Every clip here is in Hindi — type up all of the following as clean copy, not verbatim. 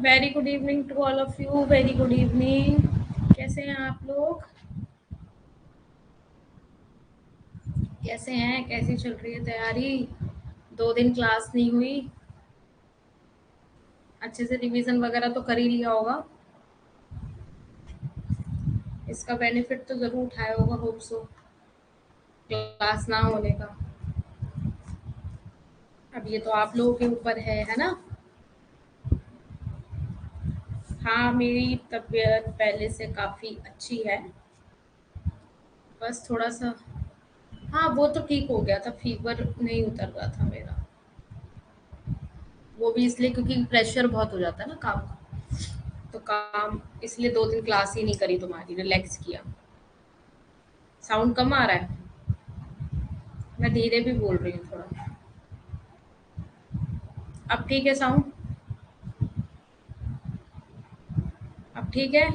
Very good evening to all of you. Very good evening. कैसे हैं आप लोग? कैसे हैं? कैसी चल रही है तैयारी? 2 दिन क्लास नहीं हुई। अच्छे से रिवीजन वगैरह तो कर ही लिया होगा। इसका बेनिफिट तो जरूर उठाया होगा, होप सो, क्लास ना होने का। अब ये तो आप लोगों के ऊपर है ना? हाँ, मेरी तबीयत पहले से काफ़ी अच्छी है। बस थोड़ा सा। हाँ, वो तो ठीक हो गया था, फीवर नहीं उतर रहा था मेरा। वो भी इसलिए क्योंकि प्रेशर बहुत हो जाता है ना काम का। तो काम इसलिए 2 दिन क्लास ही नहीं करी, तुम्हारी रिलैक्स किया। साउंड कम आ रहा है? मैं धीरे भी बोल रही हूँ थोड़ा। अब ठीक है साउंड? अब ठीक है?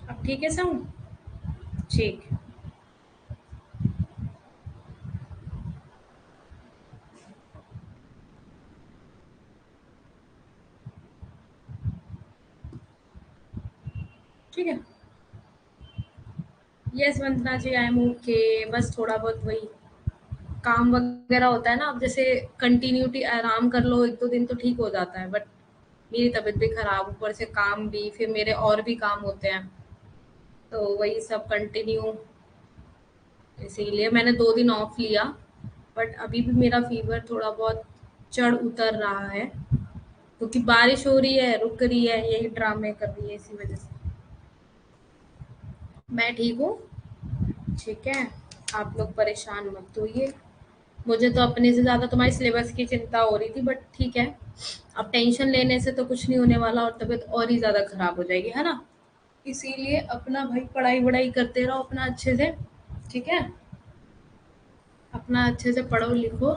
अब ठीक है साउंड? ठीक। ठीक है। Yes Vandana ji, I am okay. बस थोड़ा बहुत वही काम वगैरह होता है ना। अब जैसे कंटिन्यूटी आराम कर लो 1-2 दिन तो ठीक हो जाता है, बट मेरी तबीयत भी खराब, ऊपर से काम भी, फिर मेरे और भी काम होते हैं, तो वही सब कंटिन्यू। इसीलिए मैंने 2 दिन ऑफ लिया। बट अभी भी मेरा फीवर थोड़ा बहुत चढ़ उतर रहा है, क्योंकि बारिश हो रही है, रुक रही है, यही ड्रामे कर रही है, इसी वजह से। मैं ठीक हूँ। ठीक है। आप लोग परेशान मत होइए। मुझे तो अपने से ज्यादा तुम्हारी सिलेबस की चिंता हो रही थी, बट ठीक है। अब टेंशन लेने से तो कुछ नहीं होने वाला, और तबीयत और ही ज्यादा खराब हो जाएगी, है ना? इसीलिए अपना भाई पढ़ाई वढ़ाई करते रहो अपना अच्छे से। ठीक है। अपना अच्छे से पढ़ो लिखो।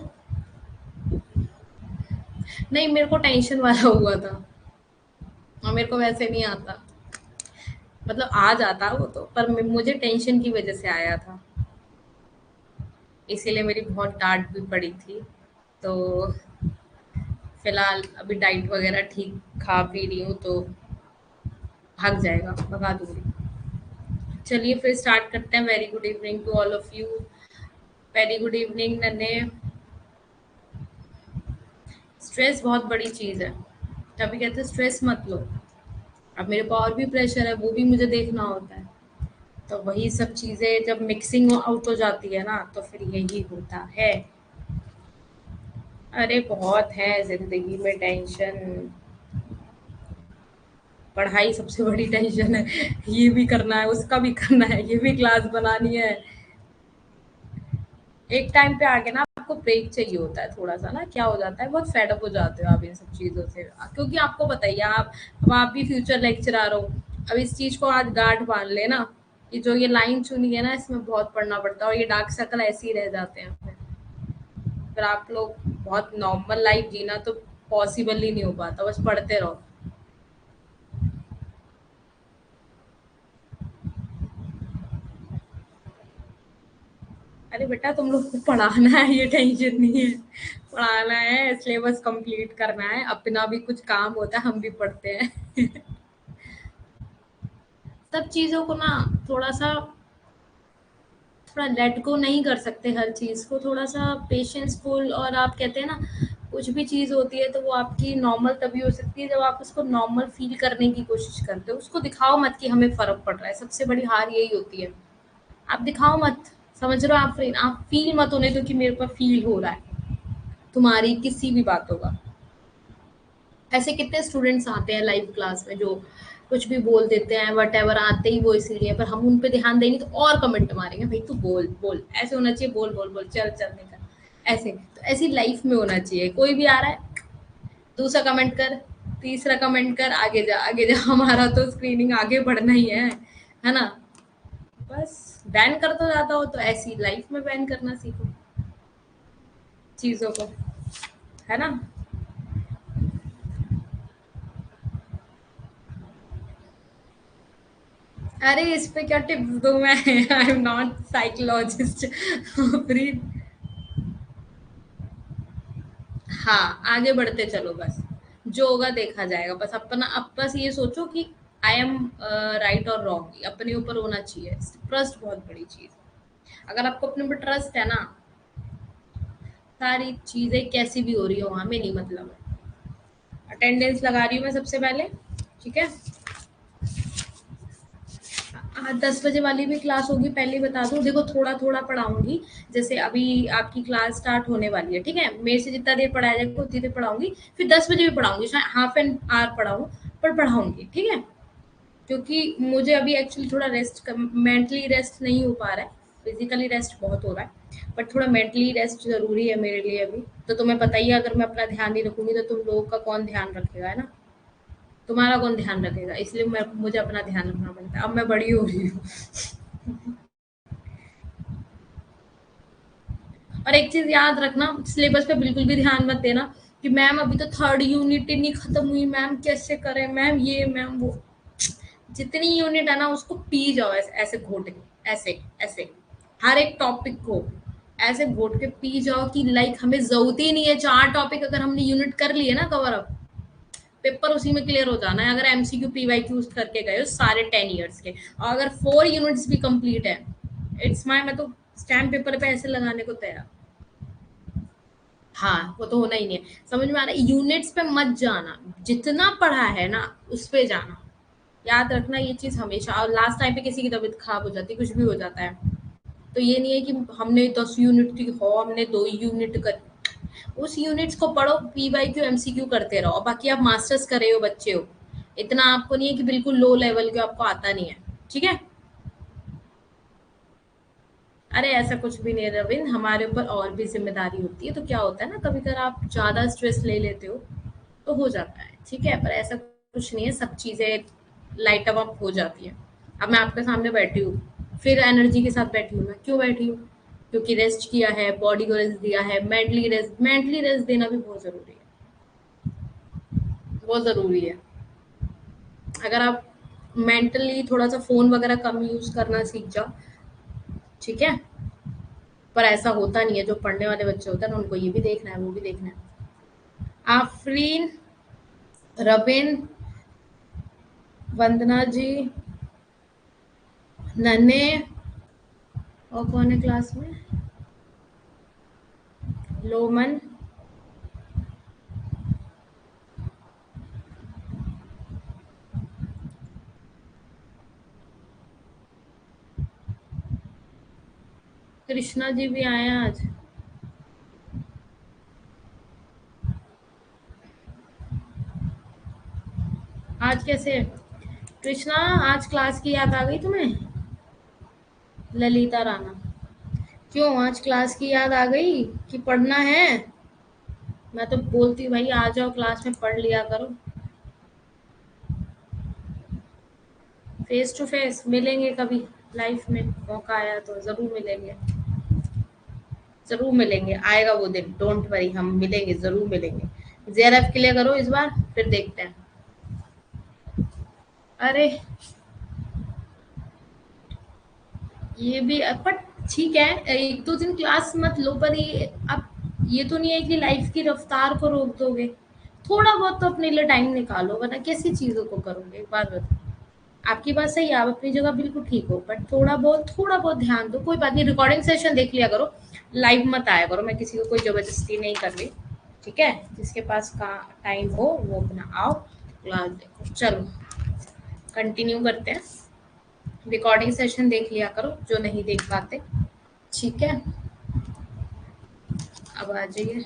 नहीं, मेरे को टेंशन वाला हुआ था, और मेरे को वैसे नहीं आता। मतलब आ जाता वो तो, पर मुझे टेंशन की वजह से आया था। इसीलिए मेरी बहुत डांट भी पड़ी थी। तो फिलहाल अभी डाइट वगैरह ठीक खा पी रही हूँ, तो भाग जाएगा, भगा दूंगी। चलिए फिर स्टार्ट करते हैं। Very good evening to all of you. Very good evening नन्हे। स्ट्रेस बहुत बड़ी चीज है, तभी कहते हैं स्ट्रेस मत लो। अब मेरे को और भी प्रेशर है, वो भी मुझे देखना होता है। तो वही सब चीजें जब मिक्सिंग आउट हो जाती है ना, तो फिर यही होता है। अरे बहुत है जिंदगी में टेंशन। पढ़ाई सबसे बड़ी टेंशन है। ये भी करना है, उसका भी करना है, ये भी क्लास बनानी है। एक टाइम पे आके ना आपको ब्रेक चाहिए होता है थोड़ा सा ना। क्या हो जाता है, बहुत फेड अप हो जाते हो आप इन सब चीजों से, क्योंकि आपको बताइए आप, अब आप भी फ्यूचर लेक्चरर हो। अब इस चीज को आज गांठ बांध लेना, ये जो ये लाइन चुनी है ना, इसमें बहुत पढ़ना पड़ता है, और ये डार्क सर्कल ऐसे ही रह जाते हैं फिर आप लोग। बहुत नॉर्मल लाइफ जीना तो पॉसिबल ही नहीं हो पाता, बस पढ़ते रहो। अरे बेटा, तुम लोग को पढ़ाना है, ये टेंशन नहीं है। पढ़ाना है, सिलेबस कंप्लीट करना है, अपना भी कुछ काम होता है, हम भी पढ़ते हैं। सब चीजों को ना थोड़ा सा, थोड़ा लेट गो नहीं कर सकते हर चीज को, थोड़ा सा पेशेंसफुल। और आप कहते हैं ना, कुछ भी चीज होती है तो वो आपकी नॉर्मल तभी हो सकती है जब आप उसको नॉर्मल फील करने की कोशिश करते हो। उसको दिखाओ मत कि हमें फर्क पड़ रहा है, सबसे बड़ी हार यही होती है। आप दिखाओ मत। समझ रहे हो? आप फील मत होने दो कि मेरे को फील हो रहा है तुम्हारी किसी भी बातों का। ऐसे कितने स्टूडेंट्स आते हैं लाइव क्लास में जो कुछ भी बोल देते हैं, वट एवर, आते ही वो इसीलिए, पर हम उन पे ध्यान देंगे तो और कमेंट मारेंगे, भाई तू बोल बोल, ऐसे होना चाहिए, बोल बोल बोल, चल चल निकल। ऐसे तो ऐसी लाइफ में होना चाहिए। कोई भी आ रहा है, दूसरा कमेंट कर, तीसरा कमेंट कर, आगे जा आगे जा। हमारा तो स्क्रीनिंग आगे बढ़ना ही है ना? बस बैन कर तो जाता हो, तो ऐसी लाइफ में बैन करना सीखो चीजों को, है ना? अरे इस पे क्या टिप्स दूं मैं? I am not psychologist. Free. हाँ, आगे बढ़ते चलो बस। जो होगा देखा जाएगा। बस अपना अब बस ये सोचो कि आई एम राइट और रॉन्ग अपने ऊपर होना चाहिए। ट्रस्ट बहुत बड़ी चीज़ है। अगर आपको अपने ऊपर ट्रस्ट है ना, सारी चीज़ें कैसी भी हो रही हो हमें नहीं मतलब है। अटेंडेंस लगा रही हूँ मैं सबसे पहले। ठीक है। हाँ, 10 बजे वाली भी क्लास होगी, पहले ही बता दूं। देखो थोड़ा थोड़ा पढ़ाऊंगी। जैसे अभी आपकी क्लास स्टार्ट होने वाली है, ठीक है, मेरे से जितना देर पढ़ाया जाएगा उतनी देर पढ़ाऊंगी। फिर 10 बजे भी पढ़ाऊंगी, शायद हाफ एन आवर पढ़ाऊँ, पर पढ़ाऊंगी, ठीक है। क्योंकि मुझे अभी एक्चुअली थोड़ा रेस्ट, मेंटली रेस्ट नहीं हो पा रहा है। फिजिकली रेस्ट बहुत हो रहा है, बट थोड़ा मेंटली रेस्ट जरूरी है मेरे लिए अभी। तो तुम्हें पता ही है, अगर मैं अपना ध्यान नहीं रखूंगी तो तुम लोगों का कौन ध्यान रखेगा, है ना? तुम्हारा कौन ध्यान रखेगा? इसलिए मैं मुझे अपना ध्यान रखना पड़ता है। अब मैं बड़ी हो रही हूँ। और एक चीज याद रखना, सिलेबस पे बिल्कुल भी ध्यान मत देना कि मैम अभी तो थर्ड यूनिट ही नहीं खत्म हुई, मैम कैसे करें, मैम ये मैम वो। जितनी यूनिट है ना उसको पी जाओ, ऐसे ऐसे घोट के, ऐसे ऐसे हर एक टॉपिक को ऐसे घोट के पी जाओ कि लाइक हमें जरूरत ही नहीं है। 4 टॉपिक अगर हमने यूनिट कर लिए ना कवर अप, पेपर उसी में क्लियर हो जाना है। अगर एमसीक्यू पीवाई क्यूज करके गए हो सारे 10 ईयर्स के, और अगर 4 यूनिट्स भी कंप्लीट है, इट्स माई, मैं तो स्टैम्प पेपर पे ऐसे लगाने को तैयार। हाँ, वो तो होना ही नहीं है। समझ में आ रहा है? यूनिट्स पे मत जाना, जितना पढ़ा है ना उस पे जाना। याद रखना ये चीज हमेशा। और लास्ट टाइम पे किसी की तबीयत खराब हो जाती है, कुछ भी हो जाता है, तो ये नहीं है कि हमने 10 यूनिट की हो, हमने 2 यूनिट कर। उस यूनिट्स को पढ़ो, पी वाई क्यू एमसीक्यू करते रहो। बाकी आप मास्टर्स कर रहे हो, बच्चे हो, इतना आपको नहीं है कि बिल्कुल लो लेवल के आपको आता नहीं है। ठीक है। अरे ऐसा कुछ भी नहीं है रविंद्र, हमारे ऊपर और भी जिम्मेदारी होती है। तो क्या होता है ना, कभी कभी आप ज्यादा स्ट्रेस ले लेते हो तो हो जाता है, ठीक है, पर ऐसा कुछ नहीं है, सब चीजें लाइट अप हो जाती है। अब मैं आपके सामने बैठी हूँ, फिर एनर्जी के साथ बैठी हूँ। मैं क्यों बैठी हूँ? क्योंकि रेस्ट किया है, बॉडी को रेस्ट दिया है, मेंटली रेस्ट देना भी बहुत जरूरी है। बहुत जरूरी है। अगर आप मेंटली थोड़ा सा फोन वगैरह कम यूज करना सीख जाओ, ठीक है। पर ऐसा होता नहीं है, जो पढ़ने वाले बच्चे होते हैं ना उनको ये भी देखना है वो भी देखना है। आफरीन, रबिन, वंदना जी, नन्हे, और कौन है क्लास में? लोमन। कृष्णा जी भी आए हैं आज। आज कैसे? कृष्णा, आज क्लास की याद आ गई तुम्हें? ललिता राणा, क्यों आज क्लास की याद आ गई कि पढ़ना है? मैं तो बोलती हूँ भाई आ जाओ क्लास में पढ़ लिया करो। फेस टू फेस मिलेंगे कभी, लाइफ में मौका आया तो जरूर मिलेंगे। जरूर मिलेंगे, आएगा वो दिन, डोंट वरी, हम मिलेंगे, जरूर मिलेंगे। जेआरएफ क्लियर करो इस बार, फिर देखते हैं। अरे ये भी बट ठीक है, एक दो दिन क्लास मत लो, पर ये अब ये तो नहीं है कि लाइफ की रफ्तार को रोक दोगे। थोड़ा बहुत तो अपने लिए टाइम निकालो, वरना कैसी चीजों को करोगे? एक बात बताओ। आपकी बात सही है, आप अपनी जगह बिल्कुल ठीक हो, बट थोड़ा बहुत ध्यान दो। कोई बात नहीं, रिकॉर्डिंग सेशन देख लिया करो, लाइव मत आया करो। मैं किसी को कोई जबरदस्ती नहीं कर रही, ठीक है। जिसके पास का टाइम हो वो अपना आओ, क्लास देखो। चलो कंटिन्यू करते हैं। रिकॉर्डिंग सेशन देख लिया करो जो नहीं देख पाते, ठीक है। अब आ जाइए।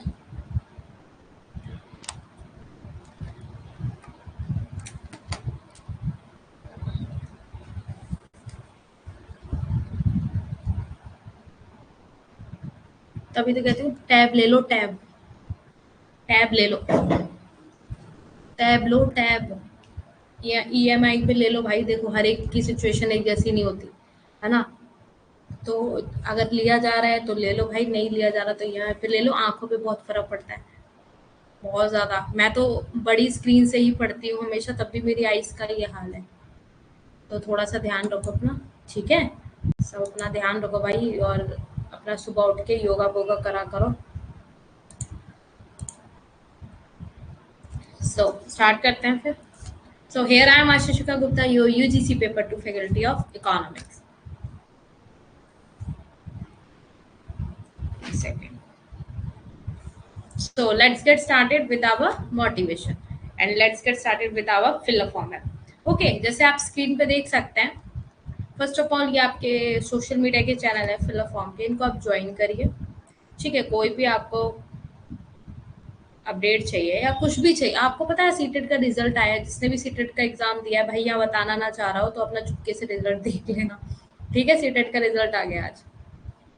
तभी तो कहती हूँ टैब ले लो, टैब। टैब ले लो, टैब लो, टैब। या ईएमआई पे ले लो भाई, देखो हर एक की सिचुएशन एक जैसी नहीं होती, है ना? तो अगर लिया जा रहा है तो ले लो भाई, नहीं लिया जा रहा तो यहाँ पे ले लो। आंखों पे बहुत फर्क पड़ता है, बहुत ज्यादा। मैं तो बड़ी स्क्रीन से ही पढ़ती हूँ हमेशा, तब भी मेरी आईज का ये हाल है। तो थोड़ा सा ध्यान रखो अपना, ठीक है? सब अपना ध्यान रखो भाई, और अपना सुबह उठ के योगा वोगा करा करो। सो स्टार्ट करते हैं फिर। So here I am Ashishika Gupta, your UGC paper 2 faculty of economics. Second. So let's get started with our motivation and let's get started with our fill format. Okay, जैसे आप स्क्रीन पे देख सकते हैं, फर्स्ट ऑफ ऑल ये आपके सोशल मीडिया के चैनल है फिल फॉर्म के, इनको आप ज्वाइन करिए, ठीक है? कोई भी आपको अपडेट चाहिए या कुछ भी चाहिए, आपको पता है सीटेट का रिजल्ट आया है, जिसने भी सीटेट का एग्जाम दिया है, भैया बताना ना चाह रहा हो तो अपना चुपके से रिजल्ट देख लेना, ठीक है? सीटेट का रिजल्ट आ गया आज,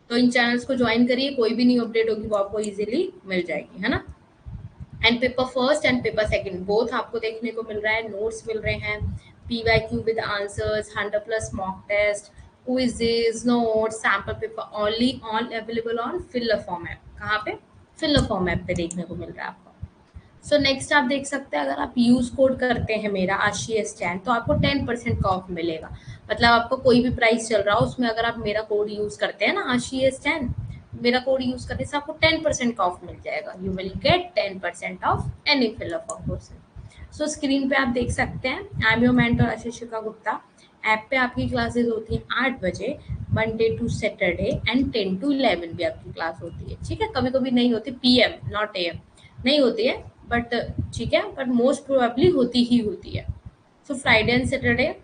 तो इन चैनल्स को ज्वाइन करिए, कोई भी न्यू अपडेट होगी वो आपको इजीली मिल जाएगी, है ना? And paper first and paper second both आपको देखने को मिल रहा है, नोट्स मिल रहे हैं, PYQ with answers, 100+ mock test, quizzes, notes, sample paper, only on available on fill form app. कहाँ पे? फिल फॉर्म ऐप पे देखने को मिल रहा है आपको। सो नेक्स्ट आप देख सकते हैं, अगर आप यूज कोड करते हैं मेरा ASHI10 तो आपको 10% का ऑफ मिलेगा। मतलब आपको कोई भी प्राइस चल रहा हो उसमें अगर आप मेरा कोड यूज करते हैं ना ASHI10, मेरा कोड यूज करने से आपको 10% का ऑफ मिल जाएगा। You will get 10% off any fill of course. So screen पे आप देख सकते हैं, I am your mentor Ashishika Gupta. App पे आपकी क्लासेस होती हैं 8 बजे Monday to Saturday and 10 to 11 भी आपकी क्लास होती है, ठीक है? कभी कभी नहीं होती, PM नॉट AM नहीं होती है, बट ठीक है, बट मोस्ट प्रोबेबली होती ही होती है। सो फ्राइडे एंड सैटरडे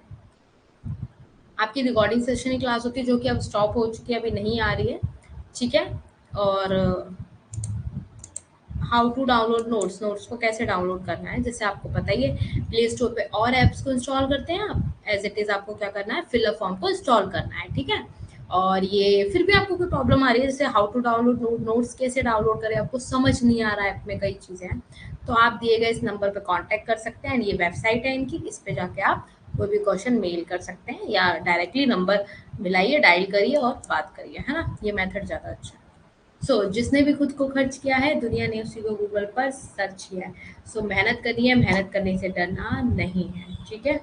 आपकी रिकॉर्डिंग सेशन की क्लास होती है, जो कि अब स्टॉप हो चुकी है, अभी नहीं आ रही है, ठीक है? और how to download notes, notes को कैसे डाउनलोड करना है, जैसे आपको पता ही है, प्ले स्टोर पे और ऐप्स को इंस्टॉल करते हैं आप, एज इट इज आपको क्या करना है, फिल फॉर्म को इंस्टॉल करना है, ठीक है? और ये फिर भी आपको कोई प्रॉब्लम आ रही है, जैसे हाउ टू डाउनलोड नोट्स कैसे डाउनलोड करें, आपको समझ नहीं आ रहा है, ऐप में कई चीज़ें हैं, तो आप दिए गए इस नंबर पे कांटेक्ट कर सकते हैं। ये वेबसाइट है इनकी, इस पे जाके आप कोई भी क्वेश्चन मेल कर सकते हैं या डायरेक्टली नंबर मिलाइए, डायल करिए और बात करिए, है ना? ये मेथड ज़्यादा अच्छा है। जिसने भी खुद को खर्च किया है, दुनिया ने उसी को गूगल पर सर्च किया है। मेहनत करनी है, मेहनत करने से डरना नहीं है, ठीक है?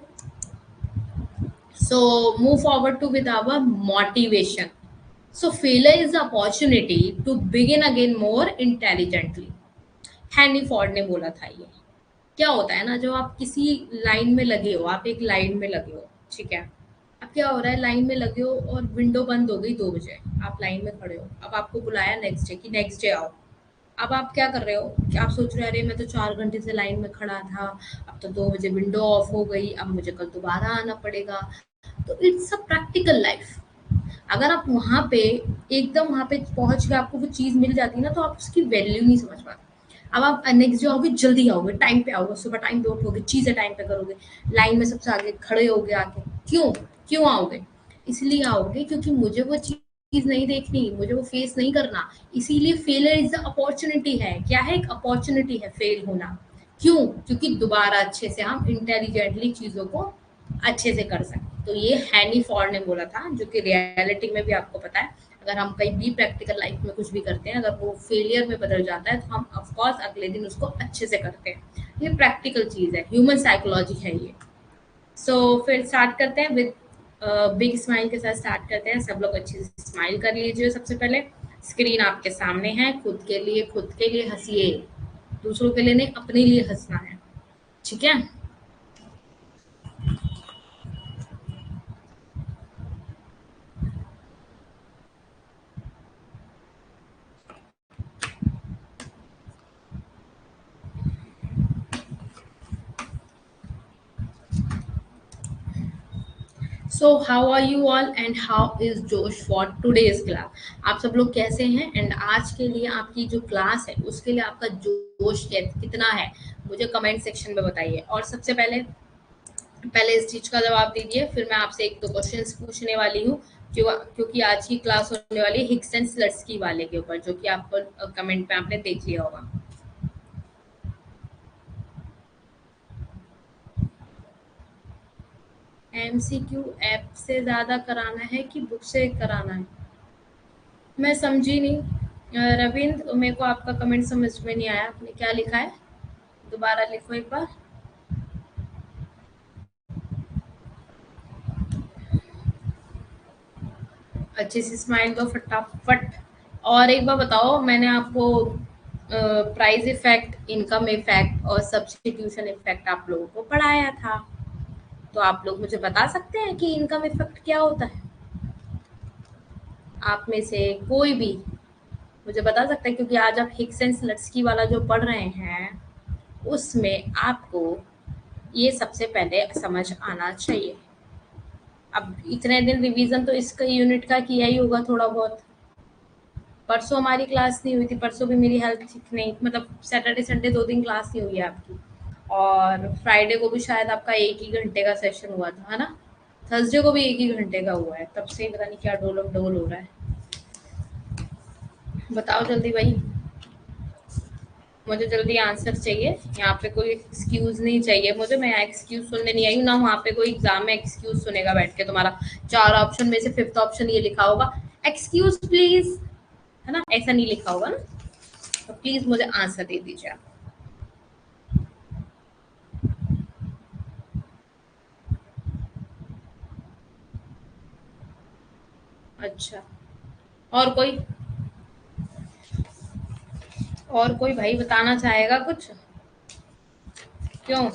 Move forward to with our motivation. Failure is the opportunity to begin again more intelligently. Henry Ford ने बोला था ये। क्या होता है ना, जब आप किसी लाइन में लगे हो, आप एक लाइन में लगे हो, ठीक है? अब क्या हो रहा है, लाइन में लगे हो और विंडो बंद हो गई 2 बजे, आप लाइन में खड़े हो, अब आपको बुलाया नेक्स्ट डे कि नेक्स्ट डे आओ। अब आप क्या कर रहे हो कि आप सोच रहे हो, अरे मैं तो 4 घंटे से लाइन में खड़ा था, अब तो 2 बजे विंडो ऑफ हो गई, अब मुझे कल दोबारा आना पड़ेगा। तो इट्स अ प्रैक्टिकल लाइफ। अगर आप वहाँ पे एकदम वहाँ पे पहुँच के आपको वो चीज़ मिल जाती है ना, तो आप उसकी वैल्यू नहीं समझ पाते। अब आप नेक्स्ट डे आओगे, जल्दी आओगे, टाइम पे आओगे, सुबह टाइम पे उठोगे, चीज़ें टाइम पे करोगे, लाइन में सबसे आगे खड़े होगे आके। क्यों क्यों आओगे? इसलिए आओगे क्योंकि मुझे वो चीज़ नहीं देखनी, मुझे वो फेस नहीं करना। इसीलिए फेलियर इज द अपॉर्चुनिटी है। क्या है? एक अपॉर्चुनिटी है फेल होना। क्यों? क्योंकि दोबारा अच्छे से हम इंटेलिजेंटली चीज़ों को अच्छे से कर सकते। तो ये हेनरी फोर्ड ने बोला था, जो कि रियलिटी में भी आपको पता है, अगर हम कहीं भी प्रैक्टिकल लाइफ में कुछ भी करते हैं, अगर वो फेलियर में बदल जाता है तो हम ऑफ कोर्स अगले दिन उसको अच्छे से करते हैं। ये प्रैक्टिकल चीज़ है, ह्यूमन साइकोलॉजी है ये। फिर स्टार्ट करते हैं विद बिग स्माइल के साथ स्टार्ट करते हैं। सब लोग अच्छे से स्माइल कर लीजिए। सबसे पहले स्क्रीन आपके सामने है, खुद के लिए हंसिए, दूसरों के लिए नहीं, अपने लिए हंसना है, ठीक है? So how are you all and how is जोश फॉर टुडेज क्लास? आप सब लोग कैसे हैं? एंड आज के लिए आपकी जो क्लास है उसके लिए आपका जोश कितना है, मुझे कमेंट सेक्शन में बताइए। और सबसे पहले पहले इस चीज का जवाब दीजिए, फिर मैं आपसे 1-2 क्वेश्चंस पूछने वाली हूँ, क्योंकि आज की क्लास होने वाली है हिग्स एंड स्लट्सकी वाले के ऊपर, जो कि आपको कमेंट पे आपने देख लिया होगा। MCQ ऐप से ज्यादा कराना है कि बुक से कराना है? मैं समझी नहीं। रविंद्र, मेरे को आपका कमेंट समझ में नहीं आया, आपने क्या लिखा है? दोबारा लिखो एक बार। अच्छी सी स्माइल दो फटाफट। और एक बार बताओ, मैंने आपको प्राइस इफेक्ट, इनकम इफेक्ट और सब्स्टिट्यूशन इफेक्ट आप लोगों को पढ़ाया था, तो आप लोग मुझे बता सकते हैं कि इनकम इफेक्ट क्या होता है? आप में से कोई भी मुझे बता सकता है, क्योंकि आज आप हिक्स एंड स्लट्सकी वाला जो पढ़ रहे हैं, उसमें आपको ये सबसे पहले समझ आना चाहिए। अब इतने दिन रिवीजन तो इसका यूनिट का किया ही होगा थोड़ा बहुत। परसों हमारी क्लास नहीं हुई थी, परसों भी मेरी हेल्थ ठीक नहीं, मतलब सैटरडे संडे 2 दिन क्लास नहीं हुई है आपकी। और फ्राइडे को भी शायद आपका 1 ही घंटे का सेशन हुआ था, है ना? थर्सडे को भी 1 ही घंटे का हुआ है, तब से पता नहीं क्या डोलम डोल हो रहा है। बताओ जल्दी भाई, मुझे जल्दी आंसर चाहिए। यहाँ पे कोई एक्सक्यूज नहीं चाहिए मुझे, मैं यहाँ एक्सक्यूज सुनने नहीं आई हूँ ना। वहाँ पे कोई एग्जाम में एक्सक्यूज सुनेगा बैठ के तुम्हारा। 4 ऑप्शन में से 5th ऑप्शन ये लिखा होगा, एक्सक्यूज प्लीज, है ना? ऐसा नहीं लिखा होगा ना? तो प्लीज मुझे आंसर दे दीजिए आप। अच्छा, और कोई? और कोई भाई बताना चाहेगा कुछ? क्यों?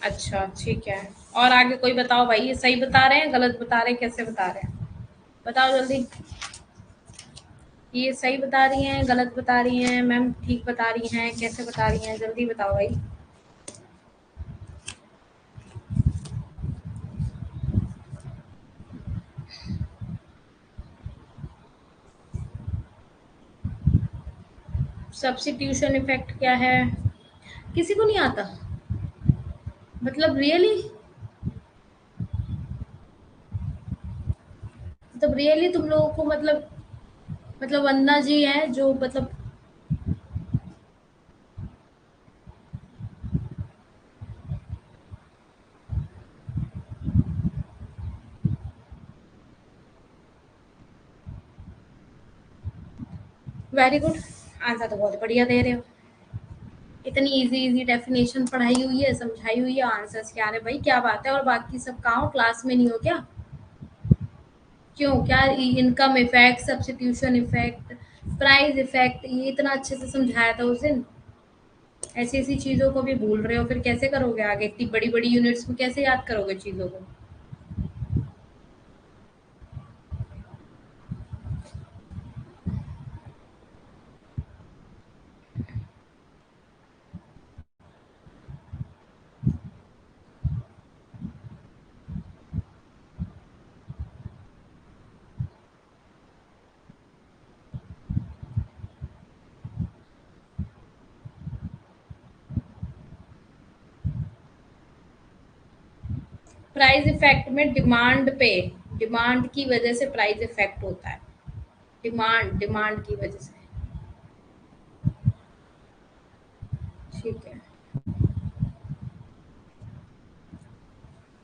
अच्छा ठीक है। और आगे कोई बताओ भाई, ये सही बता रहे हैं गलत बता रहे हैं, कैसे बता रहे हैं? बताओ जल्दी। ये सही बता रही हैं गलत बता रही हैं मैम, ठीक बता रही हैं कैसे बता रही हैं? जल्दी बताओ भाई। सब्स्टिट्यूशन इफेक्ट क्या है? किसी को नहीं आता? मतलब रियली? मतलब रियली तुम लोगों को, मतलब वंदना जी हैं जो मतलब। वेरी गुड, आंसर तो बहुत बढ़िया दे रहे हो। इतनी इजी इजी डेफिनेशन पढ़ाई हुई है, समझाई हुई है, आंसर्स क्या आ रहे भाई, क्या बात है। और बाकी सब कहाँ हो? क्लास में नहीं हो क्या? क्यों, क्या? Income effect, substitution effect, price effect, ये इतना अच्छे से समझाया था उस दिन। ऐसी ऐसी चीजों को भी भूल रहे हो, फिर कैसे करोगे आगे? इतनी बड़ी बड़ी यूनिट्स में कैसे याद करोगे चीजों को? प्राइस इफेक्ट में डिमांड पे, डिमांड की वजह से प्राइस इफेक्ट होता है। डिमांड, डिमांड की वजह से। ठीक है।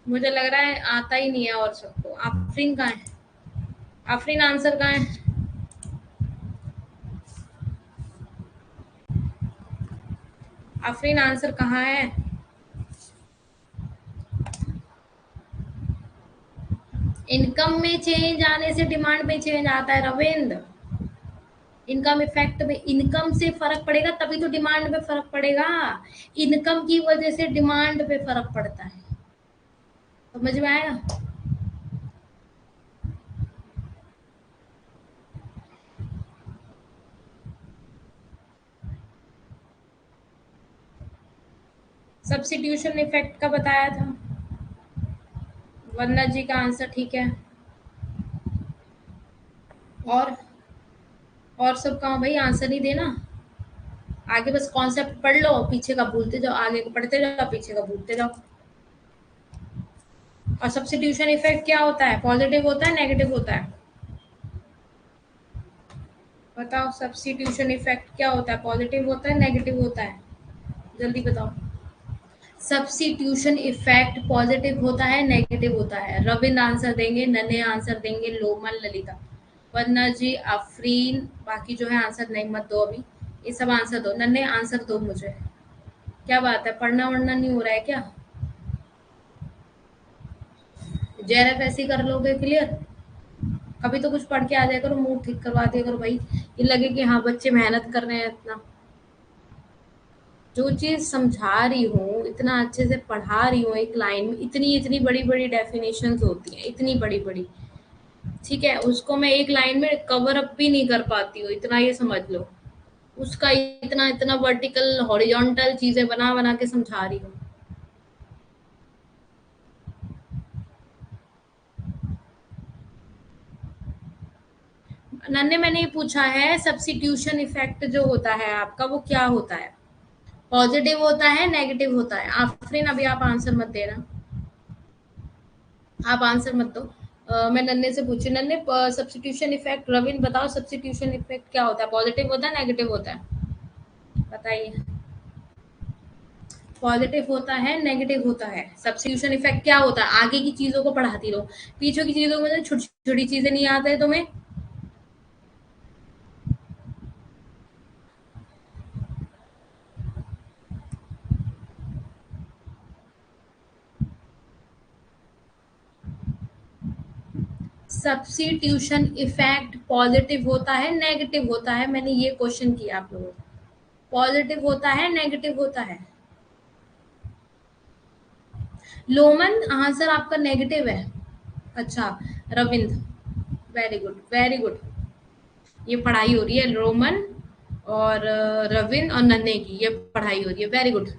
मुझे लग रहा है आता ही नहीं है और सबको। आफरीन कहाँ है? आफरीन आंसर कहाँ है? आफरीन आंसर कहाँ है? इनकम में चेंज आने से डिमांड में चेंज आता है रविंद्र। इनकम इफेक्ट में इनकम से फर्क पड़ेगा तभी तो डिमांड पे फर्क पड़ेगा। इनकम की वजह से डिमांड पे फर्क पड़ता है। समझ में आया? सब्स्टिट्यूशन इफेक्ट का बताया था। वंदना जी का आंसर ठीक है। और और सब कहाँ भाई? आंसर नहीं देना। आगे बस कॉन्सेप्ट पढ़ लो, पीछे का भूलते जाओ, आगे को पढ़ते जाओ, पीछे का भूलते जाओ। और सब्स्टिट्यूशन इफेक्ट क्या होता है? पॉजिटिव होता है नेगेटिव होता है? बताओ, सब्स्टिट्यूशन इफेक्ट क्या होता है? पॉजिटिव होता है नेगेटिव होता है? जल्दी बताओ। सब्स्टिट्यूशन इफेक्ट पॉजिटिव होता है नेगेटिव होता है? रविंद्र आंसर देंगे, नन्हे आंसर देंगे, लोमल, ललिता। वंदना जी, आफरीन, बाकी जो है आंसर नहीं मत दो अभी। ये सब आंसर दो, नन्हे आंसर दो मुझे। क्या बात है, पढ़ना वढ़ना नहीं हो रहा है क्या? जेआरएफ ऐसे ही कर लोगे क्लियर? कभी तो कुछ पढ़ के आ जाया करो, मूड ठीक करवा दिया करो भाई, ये लगे कि हाँ बच्चे मेहनत कर रहे हैं इतना। जो चीज समझा रही हूँ, इतना अच्छे से पढ़ा रही हूँ, एक लाइन में इतनी इतनी बड़ी बड़ी डेफिनेशंस होती हैं, इतनी बड़ी बड़ी, ठीक है, उसको मैं एक लाइन में कवर अप भी नहीं कर पाती हूँ, इतना ये समझ लो। उसका इतना इतना वर्टिकल हॉरिजॉन्टल चीजें बना बना के समझा रही हूँ। नन्हे मैंने ये पूछा है, सब्स्टिट्यूशन इफेक्ट जो होता है आपका वो क्या होता है? पॉजिटिव होता है, नेगेटिव होता है? आफरीन अभी आप आंसर मत देना, आप आंसर मत दो। मैं नन्हे से पूछी, नन्हे सब्स्टिट्यूशन इफेक्ट, रविन बताओ सब्स्टिट्यूशन इफेक्ट क्या होता है? पॉजिटिव होता है, नेगेटिव होता है? बताइए। पॉजिटिव होता है, नेगेटिव होता है। सब्स्टिट्यूशन इफेक्ट क्या होता है? आगे की चीजों को पढ़ाती रहो, पीछे की चीजों में छोटी छोटी चीजें नहीं आते हैं तुम्हें। सब्स्टिट्यूशन इफेक्ट पॉजिटिव होता है, नेगेटिव होता है? मैंने ये क्वेश्चन किया आप लोगों को। पॉजिटिव होता है, नेगेटिव होता है? लोमन आंसर आपका नेगेटिव है। अच्छा, Ravindra, very good very good. ये पढ़ाई हो रही है रोमन और रविन और नन्हे की, ये पढ़ाई हो रही है, वेरी गुड।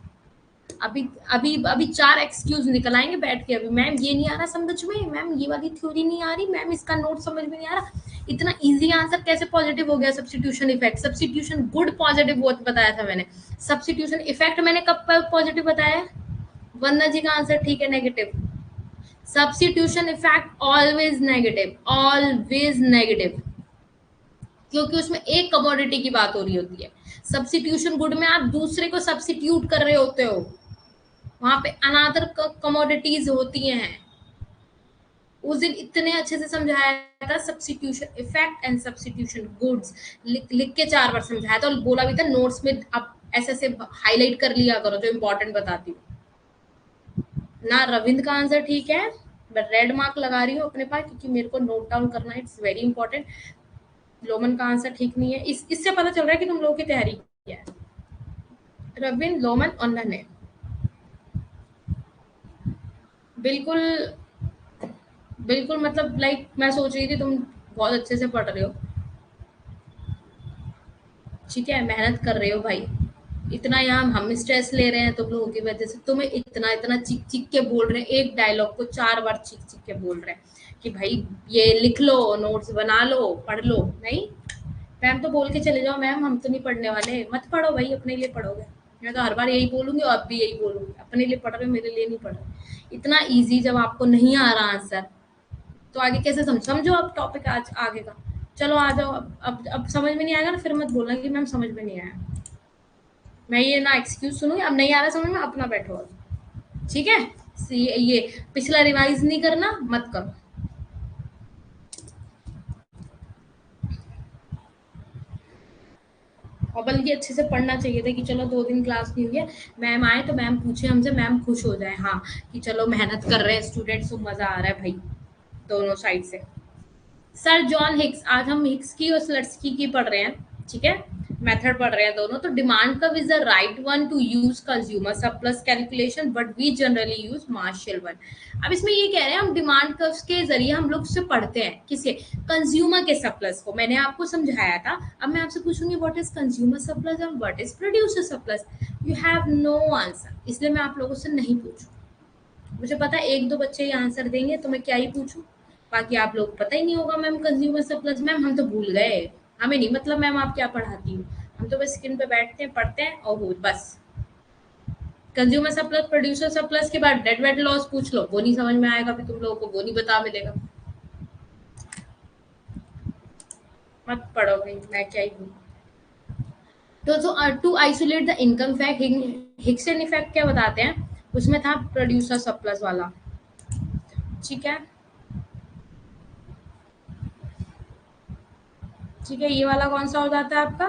अभी अभी अभी चार एक्सक्यूज निकल आएंगे बैठ के, अभी मैम ये नहीं आ रहा समझ में, मैम ये वाली थ्योरी नहीं आ रही, मैम इसका नोट समझ में नहीं आ रहा। इतना इजी आंसर कैसे पॉजिटिव हो गया? Substitution effect, substitution good positive वो बताया था मैंने, सब्स्टिट्यूशन इफेक्ट मैंने कब पॉजिटिव बताया? वंदना जी का आंसर ठीक है, negative. Substitution effect always negative, always negative, क्योंकि उसमें एक कमोडिटी की बात हो रही होती है। सब्स्टिट्यूशन गुड में आप दूसरे को सब्स्टिट्यूट कर रहे होते हो, वहां पे अनादर कमोडिटीज होती हैं। उस दिन इतने अच्छे से समझाया था substitution effect and substitution goods, लिख के चार बार समझाया था और बोला भी था नोट्स में आप ऐसे ऐसे हाईलाइट कर लिया करो जो इंपॉर्टेंट बताती हूँ ना। रविंद्र का आंसर ठीक है, मैं रेड मार्क लगा रही हूँ अपने पास क्योंकि मेरे को नोट डाउन करना, इट्स वेरी इंपॉर्टेंट। लोमन का आंसर ठीक नहीं है, इससे पता चल रहा है कि तुम लोगों की तैयारी क्या है। रविंद्र, लोमन और नन्हे, बिल्कुल बिल्कुल, मतलब लाइक मैं सोच रही थी तुम बहुत अच्छे से पढ़ रहे हो, ठीक है, मेहनत कर रहे हो भाई। इतना यहाँ हम स्ट्रेस ले रहे हैं तुम लोगों की वजह से, तुम्हें इतना इतना चीख चीख के बोल रहे हैं, एक डायलॉग को चार बार चीख चीख के बोल रहे हैं कि भाई ये लिख लो, नोट्स बना लो, पढ़ लो। नहीं, मैम तो बोल के चले जाओ, मैम हम तो नहीं पढ़ने वाले, मत पढ़ो भाई, अपने लिए पढ़ोगे। मैं तो हर बार यही बोलूंगी और अब भी यही बोलूंगी, अपने लिए पढ़ रहे हो, मेरे लिए नहीं पढ़ रहे। इतना इजी जब आपको नहीं आ रहा आंसर, तो आगे कैसे समझो अब टॉपिक आज आगे का। चलो आ जाओ, अब समझ में नहीं आएगा ना फिर मत बोलना कि मैम समझ में नहीं आया। मैं ये ना एक्सक्यूज सुनूंगी, अब नहीं आ रहा समझ में, अपना बैठो अब, ठीक है। ये पिछला रिवाइज नहीं करना, मत करो। और बल्कि अच्छे से पढ़ना चाहिए था कि चलो 2 दिन क्लास नहीं हुई है, मैम आए तो मैम पूछे हमसे, मैम खुश हो जाए, हाँ कि चलो मेहनत कर रहे हैं स्टूडेंट्स को, मजा आ रहा है भाई दोनों साइड से। सर जॉन हिक्स, आज हम हिक्स की और स्लट्सकी की पढ़ रहे हैं, ठीक है, मेथड पढ़ रहे हैं दोनों। तो demand curve is the right one to use consumer surplus calculation, but we generally use Marshall one. अब इसमें ये कह रहे हैं हम डिमांड कर्व के जरिए हम लोग उससे पढ़ते हैं, किसे? कंज्यूमर के सरप्लस को। मैंने आपको समझाया था, अब मैं आपसे पूछूंगी व्हाट इज कंज्यूमर सरप्लस और what is producer surplus. You have no answer, इसलिए मैं आप लोगों से नहीं पूछूं। मुझे पता है एक दो बच्चे ये आंसर देंगे तो मैं क्या ही पूछूं, बाकी आप लोग पता ही नहीं होगा। मैम कंज्यूमर सरप्लस, मैम हम तो भूल गए, हमें नहीं मतलब मैम आप क्या पढ़ाती हो, हम तो बस स्क्रीन पे बैठते हैं, पढ़ते हैं और हो बस। कंज्यूमर सरप्लस प्रोड्यूसर सरप्लस के बाद डेट वेट लॉस पूछ लो, वो नहीं समझ में आएगा, फिर तुम लोगों को वो नहीं बता मिलेगा। मत पढ़ो भाई, मैं क्या ही हूँ। तो to isolate the income fact, Hicksian effect क्या बताते हैं, उसमें था प्रोड्यूसर सरप्लस वाला, ठीक है। ठीक है, ये वाला कौन सा हो जाता है आपका?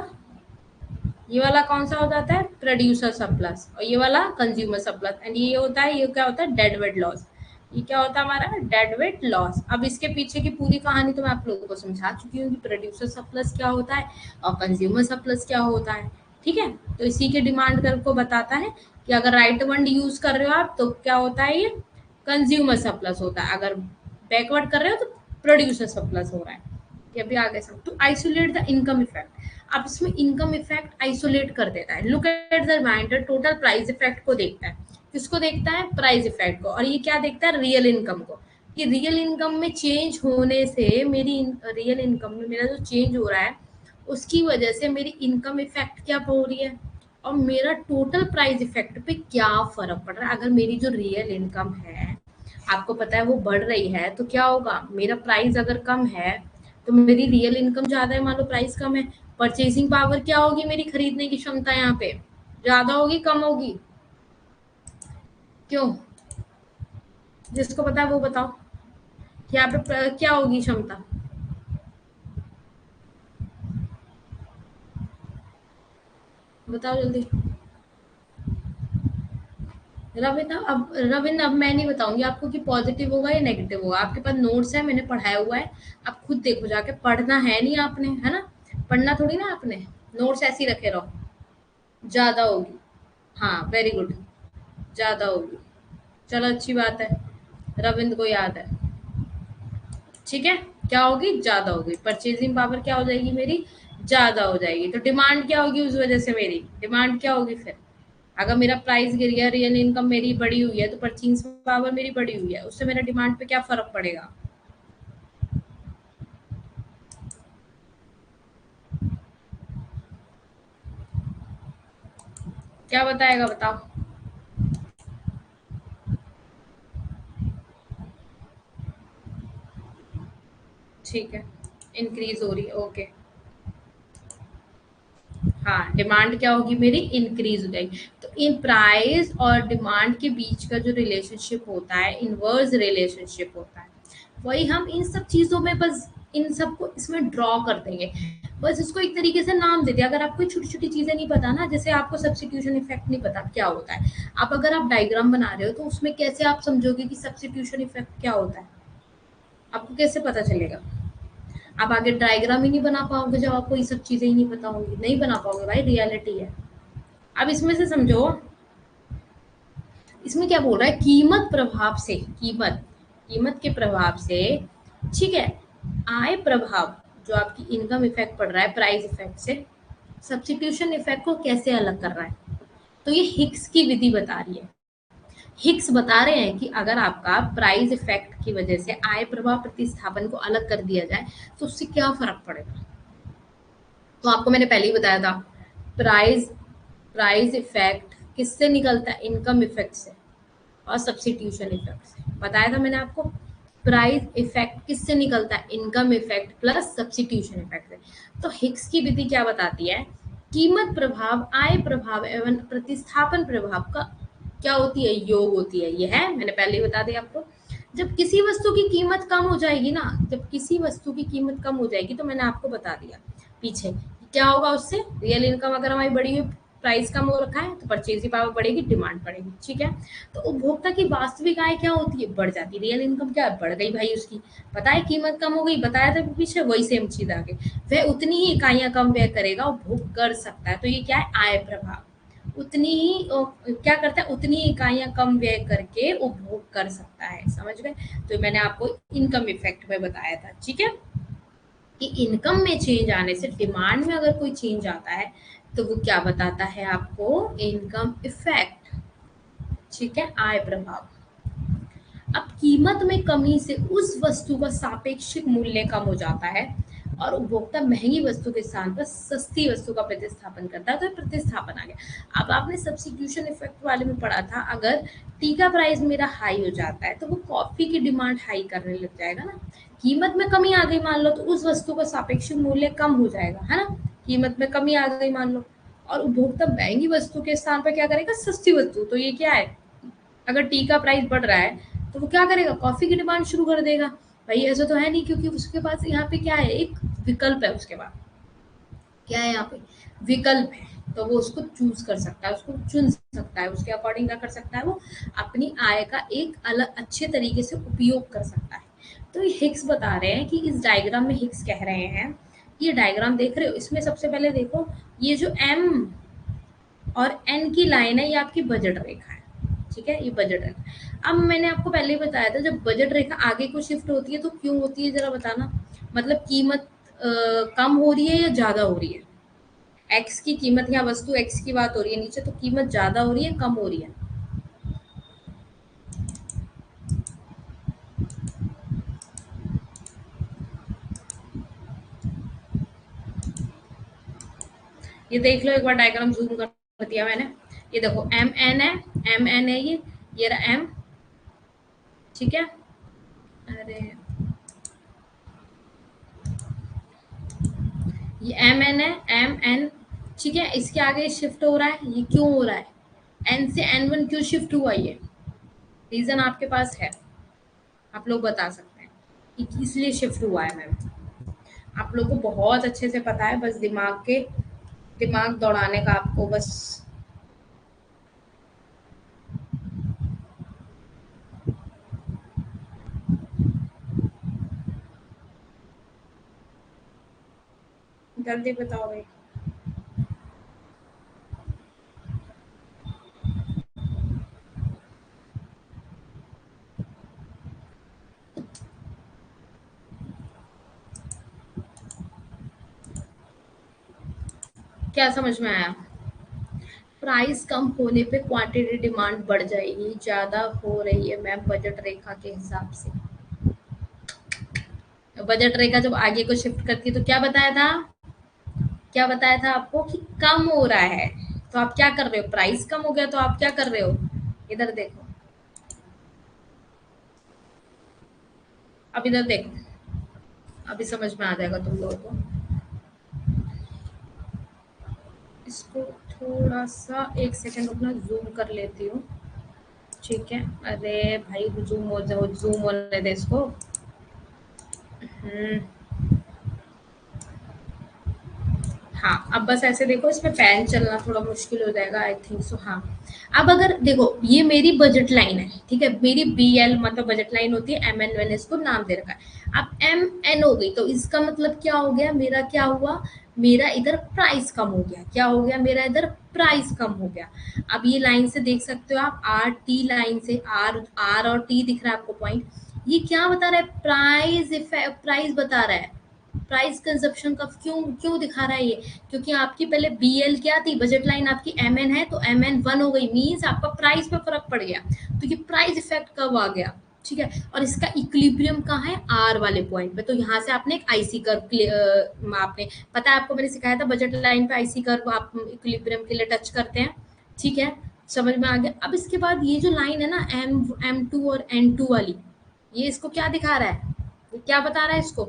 ये वाला कौन सा हो जाता है, प्रोड्यूसर सरप्लस, और ये वाला कंज्यूमर सरप्लस, एंड ये होता है, ये क्या होता है, डेडवेट लॉस। ये क्या होता है हमारा, डेडवेट लॉस। अब इसके पीछे की पूरी कहानी तो मैं आप लोगों को समझा चुकी हूँ कि प्रोड्यूसर सरप्लस क्या होता है और कंज्यूमर सरप्लस क्या होता है। ठीक है, तो इसी के डिमांड कर्व को बताता है कि अगर राइट वर्ड यूज कर रहे हो आप तो क्या होता है, ये कंज्यूमर सरप्लस होता है, अगर बैकवर्ड कर रहे हो तो प्रोड्यूसर सरप्लस हो रहा है। ये भी आगे सब to isolate the income effect. अब इसमें इनकम इफेक्ट आइसोलेट कर देता है। Look at the reminder, total price effect को देखता है। किसको देखता है, प्राइस इफेक्ट को। और ये क्या देखता है, रियल इनकम को, कि रियल इनकम में चेंज होने से मेरी रियल इनकम में मेरा जो चेंज हो रहा है उसकी वजह से मेरी इनकम इफेक्ट क्या हो रही है और मेरा टोटल प्राइस इफेक्ट पे क्या फर्क पड़ रहा है। अगर मेरी जो रियल इनकम है आपको पता है वो बढ़ रही है तो क्या होगा, मेरा प्राइस अगर कम है तो मेरी रियल इनकम ज्यादा है, मान लो प्राइस कम है, परचेसिंग पावर क्या होगी, मेरी खरीदने की क्षमता यहाँ पे ज्यादा होगी कम होगी, क्यों, जिसको पता है वो बताओ, यहाँ पे क्या होगी क्षमता, बताओ जल्दी। रविंद्र अब मैं नहीं बताऊंगी आपको कि पॉजिटिव होगा या नेगेटिव होगा, आपके पास नोट्स है, मैंने पढ़ाया हुआ है, आप खुद देखो जाके, पढ़ना है नहीं आपने, है ना, पढ़ना थोड़ी ना आपने, नोट्स ऐसे ही रखे रहो। ज्यादा होगी, हाँ वेरी गुड, ज्यादा होगी, चलो अच्छी बात है, रविंद्र को याद है। ठीक है, क्या होगी, ज्यादा होगी, परचेजिंग पावर क्या हो जाएगी मेरी, ज्यादा हो जाएगी, तो डिमांड क्या होगी उस वजह से, मेरी डिमांड क्या होगी फिर, अगर मेरा प्राइस गिर गया, रियल इनकम मेरी बढ़ी हुई है तो परचेजिंग पावर मेरी बढ़ी हुई है, उससे मेरा डिमांड पे क्या फर्क पड़ेगा, क्या बताएगा बताओ। ठीक है, इंक्रीज हो रही है, ओके, हाँ डिमांड क्या होगी मेरी, इंक्रीज हो जाएगी। तो इन प्राइस और डिमांड के बीच का जो रिलेशनशिप होता है, इनवर्स रिलेशनशिप होता है, वही हम इन सब चीजों में बस इन सबको इसमें ड्रॉ कर देंगे, बस इसको एक तरीके से नाम दे दिया। अगर आपको छोटी छोटी चीजें नहीं पता ना, जैसे आपको सब्स्टिट्यूशन इफेक्ट नहीं पता क्या होता है, आप अगर आप डायग्राम बना रहे हो तो उसमें कैसे आप समझोगे कि सब्स्टिट्यूशन इफेक्ट क्या होता है, आपको कैसे पता चलेगा, आप आगे डायग्राम ही नहीं बना पाओगे जब आपको ये सब चीजें ही नहीं पता होंगी, नहीं बना पाओगे भाई, रियलिटी है। अब इसमें से समझो, इसमें क्या बोल रहा है, कीमत प्रभाव से, कीमत कीमत के प्रभाव से, ठीक है, आय प्रभाव जो आपकी इनकम इफेक्ट पड़ रहा है प्राइस इफेक्ट से, सब्स्टिट्यूशन इफेक्ट को कैसे अलग कर रहा है, तो ये हिक्स की विधि बता रही है। हिक्स बता रहे हैं कि अगर आपका प्राइस इफेक्ट की वजह से आय प्रभाव प्रतिस्थापन को अलग कर दिया जाए तो उससे क्या फर्क पड़ेगा। तो आपको मैंने पहले ही बताया था, प्राइस प्राइस इफेक्ट किससे निकलता है, इनकम इफेक्ट से और सब्स्टिट्यूशन इफेक्ट से, बताया था मैंने आपको। प्राइस इफेक्ट किससे निकलता है, income effect plus substitution effect से। तो हिक्स की विधि क्या बताती है, कीमत प्रभाव आय प्रभाव एवं प्रतिस्थापन प्रभाव का क्या होती है, योग होती है। ये है, मैंने पहले ही बता दिया आपको। जब किसी वस्तु की कीमत कम हो जाएगी ना, जब किसी वस्तु की कीमत कम हो जाएगी तो मैंने आपको बता दिया पीछे क्या होगा, उससे रियल इनकम अगर हमारी बढ़ी हुई, प्राइस कम हो रखा है तो परचेजिंग पावर बढ़ेगी, डिमांड बढ़ेगी। ठीक है, तो उपभोक्ता की वास्तविक आय क्या होती है, बढ़ जाती है, रियल इनकम क्या है, बढ़ गई भाई उसकी, पता है कीमत कम हो गई, बताया था पीछे, वही सेम चीज आगे, वह उतनी ही इकाइयां कम व्यय करेगा, उपभोग कर सकता है, तो ये क्या है, आय प्रभाव, उतनी ही क्या करता है, उतनी इकाइयां कम व्यय करके उपभोग कर सकता है, समझ गए। तो मैंने आपको इनकम इफेक्ट में बताया था, ठीक है, कि इनकम में चेंज आने से डिमांड में अगर कोई चेंज आता है तो वो क्या बताता है आपको, इनकम इफेक्ट। ठीक है, आय प्रभाव। अब कीमत में कमी से उस वस्तु का सापेक्षिक मूल्य कम हो जाता है और उपभोक्ता महंगी वस्तु के स्थान पर सस्ती वस्तु का प्रतिस्थापन करता है, तो प्रतिस्थापन आ गया। अब आपने सब्स्टिट्यूशन इफेक्ट वाले में पढ़ा था, अगर टी का प्राइस मेरा हाई हो जाता है तो वो कॉफी की डिमांड हाई करने लग जाएगा ना, कीमत में कमी आ गई मान लो तो उस वस्तु का सापेक्षिक मूल्य कम हो जाएगा, है ना, कीमत में कमी आ गई मान लो, और उपभोक्ता महंगी वस्तु के स्थान पर क्या करेगा, सस्ती वस्तु, तो ये क्या है, अगर टी का प्राइस बढ़ रहा है तो वो क्या करेगा, कॉफी की डिमांड शुरू कर देगा। भाई ऐसा तो है नहीं, क्योंकि उसके पास यहाँ पे क्या है, एक विकल्प है, उसके बाद क्या है यहाँ पे, विकल्प है, तो वो उसको चूज कर सकता है, उसको चुन सकता है, उसके अकॉर्डिंग क्या कर सकता है, वो अपनी आय का एक अलग अच्छे तरीके से उपयोग कर सकता है। तो ये हिग्स बता रहे हैं कि इस डायग्राम में हिग्स कह रहे हैं, ये डायग्राम देख रहे हो, इसमें सबसे पहले देखो ये जो एम और एन की लाइन है ये आपकी बजट रेखा है, ठीक है, ये बजट रेखा। अब मैंने आपको पहले ही बताया था, जब बजट रेखा आगे को शिफ्ट होती है तो क्यों होती है, जरा बताना। मतलब कीमत कम हो रही है या ज्यादा हो रही है, एक्स की कीमत या वस्तु एक्स की बात हो रही है नीचे, तो कीमत ज्यादा हो रही है कम हो रही है। ये देख लो एक बार, डायग्राम जूम कर दिया मैंने, ये देखो एम एन है, एम एन है ये रहा एम, ठीक है। अरे ये एम एन है, एम एन, ठीक है, इसके आगे शिफ्ट हो रहा है, ये क्यों हो रहा है, एन से एन वन क्यों शिफ्ट हुआ, ये रीजन आपके पास है, आप लोग बता सकते हैं कि इसलिए शिफ्ट हुआ है मैम। आप लोगों को बहुत अच्छे से पता है, बस दिमाग दौड़ाने का आपको बस। जल्दी बताओ भाई। क्या समझ में आया? प्राइस कम होने पे क्वांटिटी डिमांड बढ़ जाएगी, ज्यादा हो रही है मैम बजट रेखा के हिसाब से। बजट रेखा जब आगे को शिफ्ट करती है तो क्या बताया था, क्या बताया था आपको कि कम हो रहा है, तो आप क्या कर रहे हो, प्राइस कम हो गया तो आप क्या कर रहे हो, इधर देखो, अब इधर देखो, अभी समझ में आ जाएगा तुम लोगों को। इसको थोड़ा सा एक सेकंड अपना जूम कर लेती हूँ, ठीक है। अरे भाई जूम हो जाओ, जूम होने दे इसको। हम्म, हाँ, अब बस ऐसे देखो, इसमें पेन चलना थोड़ा मुश्किल हो जाएगा आई थिंक सो, हाँ। अब अगर देखो ये मेरी बजट लाइन है, ठीक है, मेरी बी एल मतलब बजट लाइन होती है, एम एन मैंने इसको नाम दे रखा है। अब एम एन हो गई तो इसका मतलब क्या हो गया, मेरा क्या हुआ, मेरा इधर प्राइस कम हो गया, क्या हो गया, मेरा इधर प्राइस कम हो गया। अब ये लाइन से देख सकते हो आप, आर टी लाइन से, आर आर और टी दिख रहा है आपको पॉइंट, ये क्या बता रहा है, प्राइस बता रहा है, प्राइस कंजप्शन का क्यों क्यों दिखा रहा है ये, क्योंकि आपकी पहले बीएल क्या थी, बजट लाइन आपकी एमएन है, तो एमएन वन हो गई, मीन्स आपका प्राइस पे फर्क पड़ गया, तो ये प्राइस इफेक्ट कब आ गया, ठीक है। और इसका इक्विलिब्रियम कहाँ है, आर वाले पॉइंट पे, तो यहाँ से आपने एक आईसी कर्व, आपने पता है आपको मैंने सिखाया था, बजट लाइन पे आईसी कर्व आप इक्विलिब्रियम के लिए टच करते हैं, ठीक है, समझ में आ गया। अब इसके बाद ये जो लाइन है ना एम टू और एन टू वाली, ये इसको क्या दिखा रहा है, ये क्या बता रहा है इसको,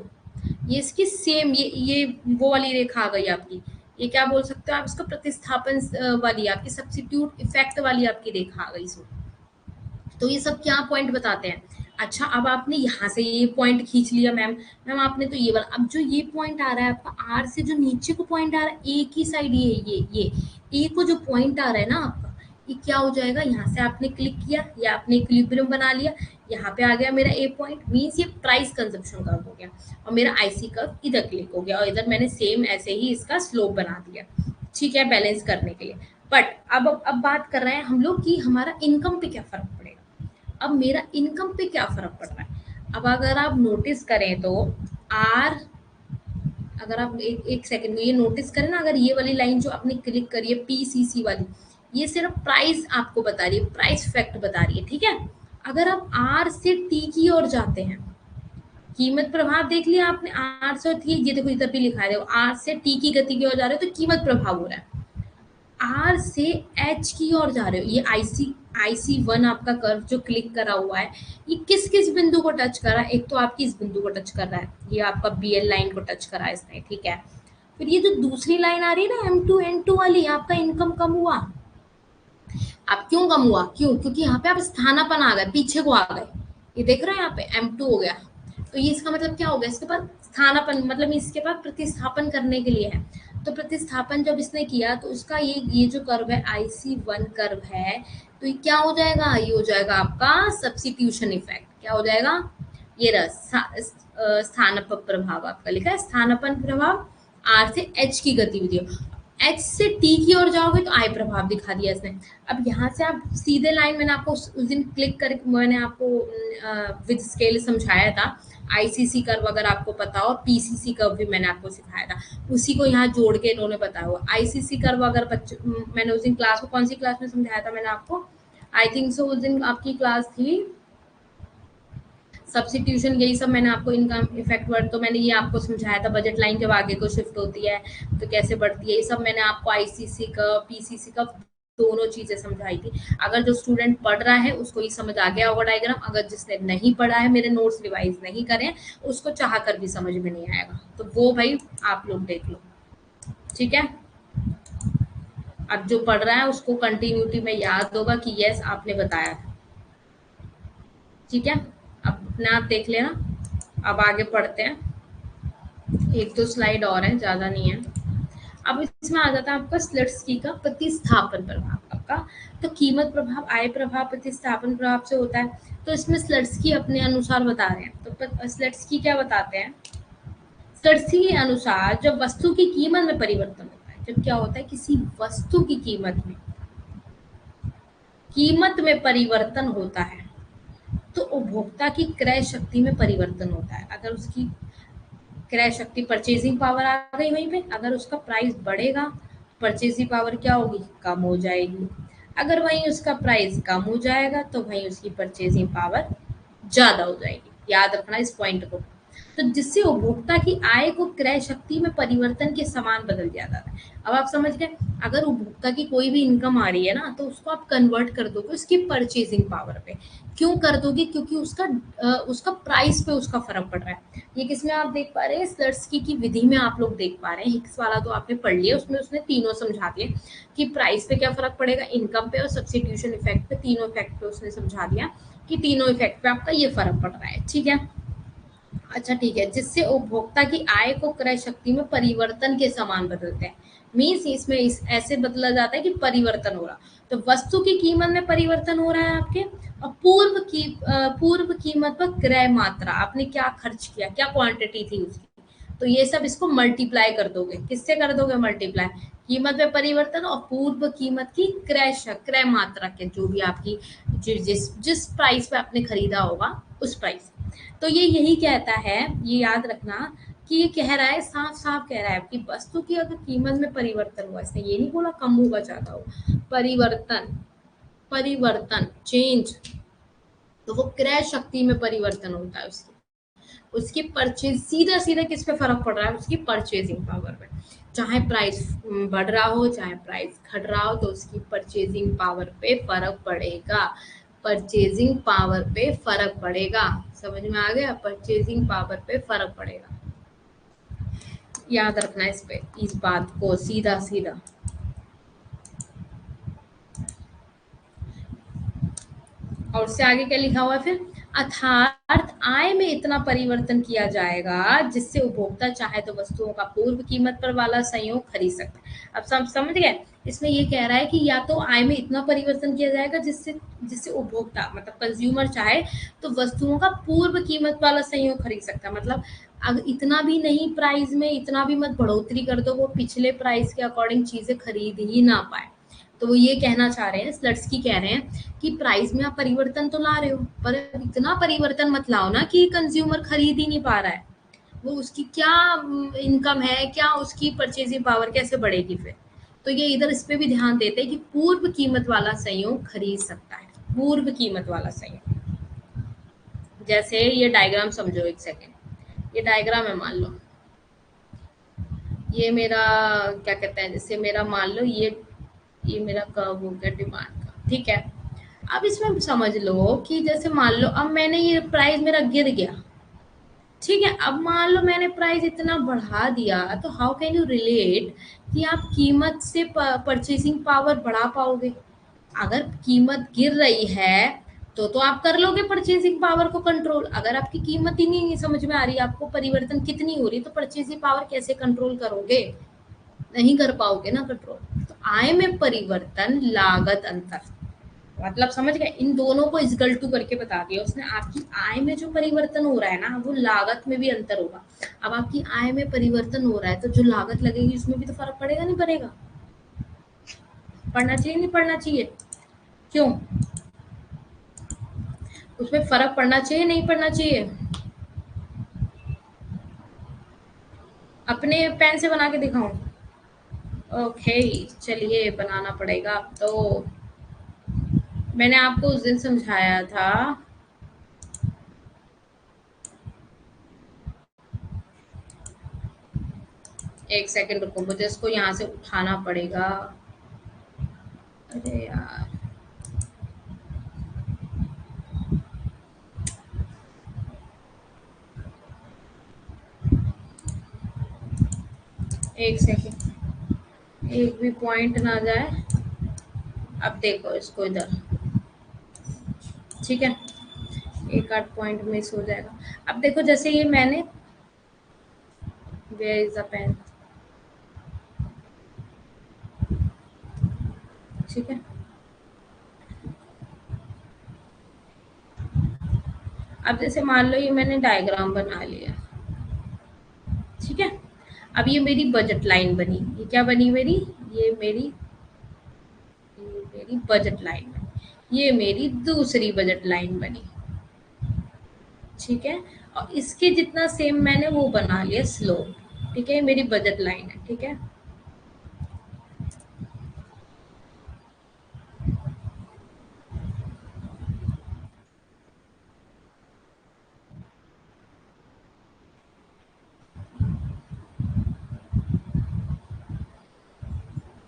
ये इसकी सेम ये वो वाली रेखा आ गई आपकी, ये क्या बोल सकते हो आप इसको, प्रतिस्थापन वाली आपकी सब्स्टिट्यूट इफेक्ट वाली आपकी रेखा आ गई इसमें। तो ये सब क्या पॉइंट बताते हैं। अच्छा, अब आपने यहाँ से ये पॉइंट खींच लिया मैम, मैम आपने तो ये वाला, अब जो ये पॉइंट आ रहा है आपका आर से जो नीचे को पॉइंट आ रहा है ए की साइड, ये ए को जो पॉइंट आ रहा है ना आपका, ये क्या हो जाएगा, यहाँ से आपने क्लिक किया या आपने इक्विलिब्रियम बना लिया, यहाँ पे आ गया मेरा ए पॉइंट, मीन्स ये प्राइस कंजप्शन कर्व हो गया, और मेरा आईसी कर्व इधर क्लिक हो गया, और इधर मैंने सेम ऐसे ही इसका स्लोप बना दिया, ठीक है, बैलेंस करने के लिए। बट अब बात कर रहे हैं हम लोग कि हमारा इनकम पे क्या फर्क पड़ेगा। अब मेरा इनकम पे क्या फर्क पड़ रहा है, अब अगर आप नोटिस करें तो आर, अगर आप एक सेकंड में ये नोटिस करें ना, अगर ये वाली लाइन जो आपने क्लिक करी है पीसीसी वाली, ये सिर्फ प्राइस आपको बता रही है, प्राइस फैक्ट बता रही है, ठीक है। अगर आप आर से टी की ओर जाते हैं, कीमत प्रभाव देख लिया आपने, आर से टी, ये देखो इधर भी लिखा है, देखो आर से टी की गति की ओर जा रहे हो तो कीमत प्रभाव हो रहा है, आर से एच की ओर जा रहे हो, ये आईसी वन आपका कर्व जो क्लिक करा हुआ है, ये किस किस बिंदु को टच कर रहा है, एक तो आपकी इस बिंदु को टच कर रहा है, ये आपका बीएल लाइन को टच करा है इसने, ठीक है। फिर ये जो दूसरी लाइन आ रही है ना एम टू एन टू वाली, आपका इनकम कम हुआ, अब क्यों कम हुआ, क्यों, क्योंकि यहाँ पे आप स्थानापन आ गए, पीछे को आ गए, ये देख रहे हैं यहाँ पे M2 हो गया, तो ये इसका मतलब क्या हो गया, इसके पास स्थानापन मतलब इसके पास प्रतिस्थापन करने के लिए है, तो प्रतिस्थापन जब इसने किया तो उसका ये जो कर्व है IC1 कर्व है, तो ये क्या हो जाएगा, ये हो जाएगा आपका सब्स्टिट्यूशन इफेक्ट। क्या हो जाएगा, ये रहा स्थानापन्न प्रभाव, आपका लिखा है स्थानापन्न प्रभाव। R से H की गतिविधि, H से T की ओर जाओगे तो I प्रभाव दिखा दिया इसने। अब यहाँ से आप सीधे लाइन, मैंने आपको उस दिन क्लिक कर, मैंने आपको विद स्केल समझाया था। ICC कर्व अगर आपको पता हो, PCC कर्व भी मैंने आपको सिखाया था, उसी को यहाँ जोड़ के इन्होंने बताया हुआ। ICC कर्व अगर मैंने उस दिन क्लास में, कौन सी क्लास में समझाया था मैंने आपको, आई थिंक सो उस दिन आपकी क्लास थी सब्स्टिट्यूशन, यही सब मैंने आपको, इनकम इफेक्ट वर्ड तो मैंने ये आपको समझाया था। बजट लाइन जब आगे को शिफ्ट होती है तो कैसे बढ़ती है, ये सब मैंने आपको ICC का PCC का दोनों चीजें समझाई थी। अगर जो स्टूडेंट पढ़ रहा है उसको ये समझ आ गया होगा डायग्राम, अगर जिसने नहीं पढ़ा है, मेरे नोट्स रिवाइज नहीं करे, उसको चाह कर भी समझ में नहीं आएगा, तो वो भाई आप लोग देख लो, ठीक है। अब जो पढ़ रहा है उसको कंटिन्यूटी में याद होगा कि यस आपने बताया था, ठीक है। अब अपना आप देख लेना। अब आगे पढ़ते हैं, एक दो स्लाइड और है, ज्यादा नहीं है। अब इसमें आ जाता है आपका स्लट्सकी का प्रतिस्थापन प्रभाव आपका। तो कीमत प्रभाव, आय प्रभाव प्रतिस्थापन प्रभाव से होता है। तो इसमें स्लट्सकी अपने अनुसार बता रहे हैं। तो स्लट्सकी क्या बताते हैं, स्लट्सकी के अनुसार जब वस्तु की कीमत में परिवर्तन होता है, जब क्या होता है किसी वस्तु की कीमत में परिवर्तन होता है, तो उपभोक्ता की क्रय शक्ति में परिवर्तन होता है। अगर उसकी क्रय शक्ति, परचेजिंग पावर आ गई वहीं पे, अगर उसका प्राइस बढ़ेगा, परचेजिंग पावर क्या होगी, कम हो जाएगी। अगर वहीं उसका प्राइस कम हो जाएगा तो वहीं उसकी परचेजिंग पावर ज्यादा हो जाएगी। याद रखना इस पॉइंट को। तो जिससे उपभोक्ता की आय को क्रय शक्ति में परिवर्तन के समान बदल दिया जाता है। अब आप समझ गए, अगर उपभोक्ता की कोई भी इनकम आ रही है ना, तो उसको आप कन्वर्ट कर दोगे उसकी परचेजिंग पावर पे। क्यों कर दोगे, क्योंकि उसका प्राइस पे उसका फर्क पड़ रहा है। ये किसमें आप देख पा रहे हैं, स्लट्सकी की विधि में आप लोग देख पा रहे हैं। हिक्स वाला तो आपने पढ़ लिया, उसमें उसने तीनों समझा दिए कि प्राइस पे क्या फर्क पड़ेगा, इनकम पे और सब्स्टिट्यूशन इफेक्ट पे, तीनों इफेक्ट पे उसने समझा दिया कि तीनों इफेक्ट पे आपका ये फर्क पड़ रहा है, ठीक है। अच्छा ठीक है, जिससे उपभोक्ता की आय को क्रय शक्ति में परिवर्तन के समान बदलते हैं। मीन्स इसमें ऐसे बदला जाता है कि परिवर्तन हो रहा, तो वस्तु की कीमत में परिवर्तन हो रहा है आपके, और पूर्व कीमत पर क्रय मात्रा, आपने क्या खर्च किया, क्या क्वांटिटी थी उसकी, तो ये सब इसको मल्टीप्लाई कर दोगे। किससे कर दोगे मल्टीप्लाई, कीमत में परिवर्तन और पूर्व कीमत की क्रय मात्रा के, जो भी आपकी जिस प्राइस पे आपने खरीदा होगा उस प्राइस। तो ये यही कहता है, ये याद रखना कि ये कह रहा है, साफ साफ कह रहा है कि वस्तु की अगर कीमत में परिवर्तन हुआ, इसने ये नहीं बोला कम होगा ज्यादा हो, परिवर्तन चेंज, तो वो क्रय शक्ति में परिवर्तन होता है उसकी परचेज, सीधा सीधा किस पे फर्क पड़ रहा है, उसकी परचेजिंग पावर पे। चाहे प्राइस बढ़ रहा हो चाहे प्राइस घट रहा हो, तो उसकी परचेजिंग पावर पे फर्क पड़ेगा, परचेजिंग पावर पे फर्क पड़ेगा। समझ में आ गया, परचेजिंग पावर पे फर्क पड़ेगा, याद रखना इस बात को सीधा सीधा। और उससे आगे क्या लिखा हुआ है फिर, अर्थात आय में इतना परिवर्तन किया जाएगा जिससे उपभोक्ता चाहे तो वस्तुओं का पूर्व कीमत पर वाला संयोग खरीद सकता है। अब सब समझ गए, इसमें ये कह रहा है कि या तो आय में इतना परिवर्तन किया जाएगा जिससे उपभोक्ता मतलब कंज्यूमर चाहे तो वस्तुओं का पूर्व कीमत वाला संयोग खरीद सकता है। मतलब अगर इतना भी नहीं, प्राइस में इतना भी मत बढ़ोतरी कर दो, वो पिछले प्राइस के अकॉर्डिंग चीजें खरीद ही ना पाए। तो वो ये कहना चाह रहे हैं, स्लट्सकी कह रहे हैं कि प्राइस में आप परिवर्तन तो ला रहे हो, पर इतना परिवर्तन मत लाओ ना कि कंज्यूमर खरीद ही नहीं पा रहा है, वो उसकी क्या इनकम है, क्या उसकी परचेजिंग पावर कैसे बढ़ेगी फिर। तो ये इधर इस पे भी ध्यान देते हैं कि पूर्व कीमत वाला संयोग खरीद सकता है, पूर्व कीमत वाला संयोग। जैसे ये डायग्राम समझो एक सेकेंड, ये डायग्राम है, मान लो ये मेरा क्या कहते हैं, जैसे मेरा मान लो ये मेरा कर्व हो गया डिमांड का, ठीक है। अब इसमें समझ लो कि जैसे मान लो अब मैंने ये प्राइस मेरा गिर गया, ठीक है। अब मान लो मैंने प्राइस इतना बढ़ा दिया, तो हाउ कैन यू रिलेट कि आप कीमत से परचेसिंग पावर बढ़ा पाओगे। अगर कीमत गिर रही है तो आप कर लोगे परचेसिंग पावर को कंट्रोल। अगर आपकी कीमत ही नहीं समझ में आ रही, आपको परिवर्तन कितनी हो रही, तो परचेसिंग पावर कैसे कंट्रोल करोगे। नहीं कर पाओगे ना कंट्रोल। तो आय में परिवर्तन, लागत अंतर, मतलब समझ गए, इन दोनों को इक्वल टू करके बता दिया उसने। आपकी आय में जो परिवर्तन हो रहा है ना, वो लागत में भी अंतर होगा। अब आपकी आय में परिवर्तन हो रहा है तो जो लागत लगेगी उसमें भी तो फर्क पड़ेगा, नहीं पड़ेगा? पड़ना चाहिए नहीं पड़ना चाहिए? क्यों? उसमें फर्क पड़ना चाहिए नहीं पड़ना चाहिए? अपने पेन से बना के दिखाऊं? ओके, चलिए बनाना पड़ेगा। तो मैंने आपको उस दिन समझाया था। एक सेकंड रुको, मुझे इसको यहाँ से उठाना पड़ेगा। अरे यार, एक सेकंड, एक भी पॉइंट ना जाए। अब देखो इसको इधर, ठीक है, एक आध पॉइंट मिस हो जाएगा। अब देखो जैसे ये मैंने, वेयर इज द पेन, ठीक है। अब जैसे मान लो ये मैंने डायग्राम बना लिया, ठीक है। अब ये मेरी बजट लाइन बनी, ये क्या बनी मेरी, ये मेरी बजट लाइन बनी, ये मेरी दूसरी बजट लाइन बनी, ठीक है। और इसके जितना सेम मैंने वो बना लिया स्लोप, ठीक है, ये मेरी बजट लाइन है, ठीक है।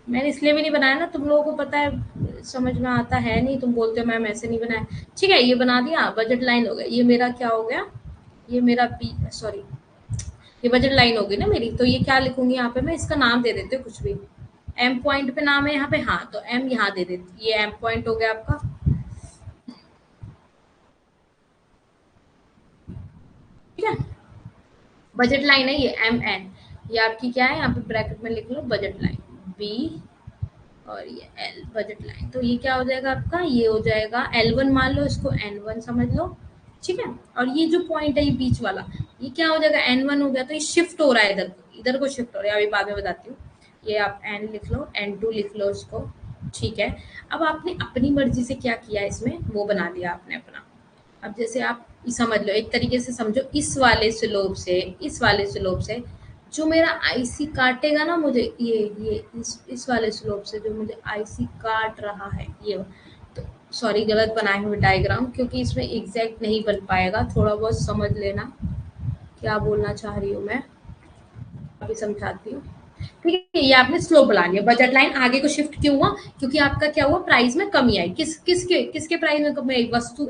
मैंने इसलिए भी नहीं बनाया ना, तुम लोगों को पता है समझ में आता है नहीं, तुम बोलते हो मैम ऐसे नहीं बनाया। ठीक है, ये बना दिया, बजट लाइन हो गया, ये मेरा क्या हो गया, ये मेरा पी, सॉरी, ये बजट लाइन होगी ना मेरी। तो ये क्या लिखूंगी यहाँ पे, मैं इसका नाम दे देती हूँ कुछ भी। एम पॉइंट पे नाम है यहाँ पे, हाँ, तो एम यहाँ दे देती, ये एम पॉइंट हो गया आपका, ठीक है। बजट लाइन है ये एम एन, ये आपकी क्या है, यहाँ पे ब्रैकेट में लिख लो बजट लाइन, बी और ये एल, बजट लाइन। तो ये क्या हो जाएगा आपका, ये हो जाएगा L1, मान लो इसको N1 समझ लो, ठीक है। और ये जो पॉइंट है ये बीच वाला, ये क्या हो जाएगा, N1 हो गया। तो ये शिफ्ट हो रहा है इधर को, इधर को शिफ्ट हो रहा है, अभी बाद में बताती हूँ। ये आप N लिख लो, N2 लिख लो इसको, ठीक है। अब आपने अपनी मर्जी से क्या किया, इसमें वो बना लिया आपने अपना। अब जैसे आप समझ लो, एक तरीके से समझो, इस वाले स्लोप से, इस वाले स्लोप से जो मेरा आईसी काटेगा ना मुझे, ये इस वाले स्लोप से जो मुझे आईसी काट रहा है, ये, तो सॉरी गलत बनाए हुए डायग्राम, क्योंकि इसमें एग्जैक्ट नहीं बन पाएगा, थोड़ा बहुत समझ लेना क्या बोलना चाह रही हूँ मैं, अभी समझाती हूँ। ठीक है, ये आपने स्लोप बना लिया, बजट लाइन आगे को शिफ्ट क्यों हुआ, क्योंकि आपका क्या हुआ, प्राइस में कमी आई, किसके प्राइस में कमी आई, वस्तु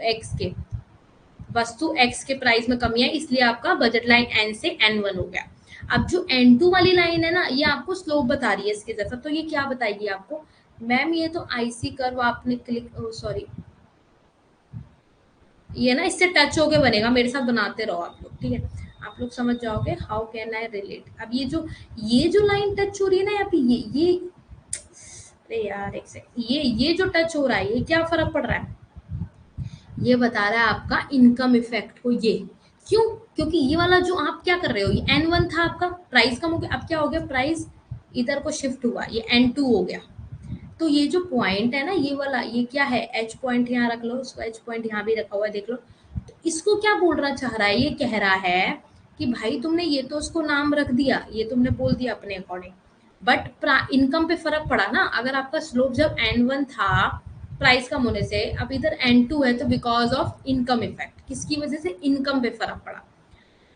एक्स के प्राइस में कमी है, इसलिए आपका बजट लाइन एन से N1 हो गया। अब जो N2 वाली लाइन है ना, ये आपको स्लोप बता रही है इसके जैसा। तो ये क्या बताएगी आपको, मैम ये तो आईसी कर्व आपने क्लिक, सॉरी, ये ना इससे टच होके बनेगा, मेरे साथ बनाते रहो आप लोग, ठीक है, आप लोग समझ जाओगे। हाउ कैन आई रिलेट, अब ये जो लाइन टच हो रही है ना यहाँ पे, ये अरे यार एक सेकंड, ये जो टच हो रहा है, ये क्या फर्क पड़ रहा है, ये बता रहा है आपका इनकम इफेक्ट को। ये क्यों, क्योंकि ये वाला जो आप क्या कर रहे हो, ये N1 था आपका, प्राइस कम हो गया, अब क्या हो गया, प्राइस इधर को शिफ्ट हुआ, ये N2 हो गया। तो ये जो पॉइंट है ना, ये वाला, ये क्या है, एच पॉइंट यहाँ रख लो, इसको एच पॉइंट यहाँ भी रखा हुआ है, देख लो। तो इसको क्या बोलना चाह रहा है, ये कह रहा है कि भाई तुमने ये तो उसको नाम रख दिया, ये तुमने बोल दिया अपने अकॉर्डिंग, बट इनकम पे फर्क पड़ा ना। अगर आपका स्लोप जब N1 था प्राइस कम होने से, अब इधर N2 है, तो बिकॉज ऑफ इनकम इफेक्ट, किसकी वजह से, इनकम पे फर्क पड़ा।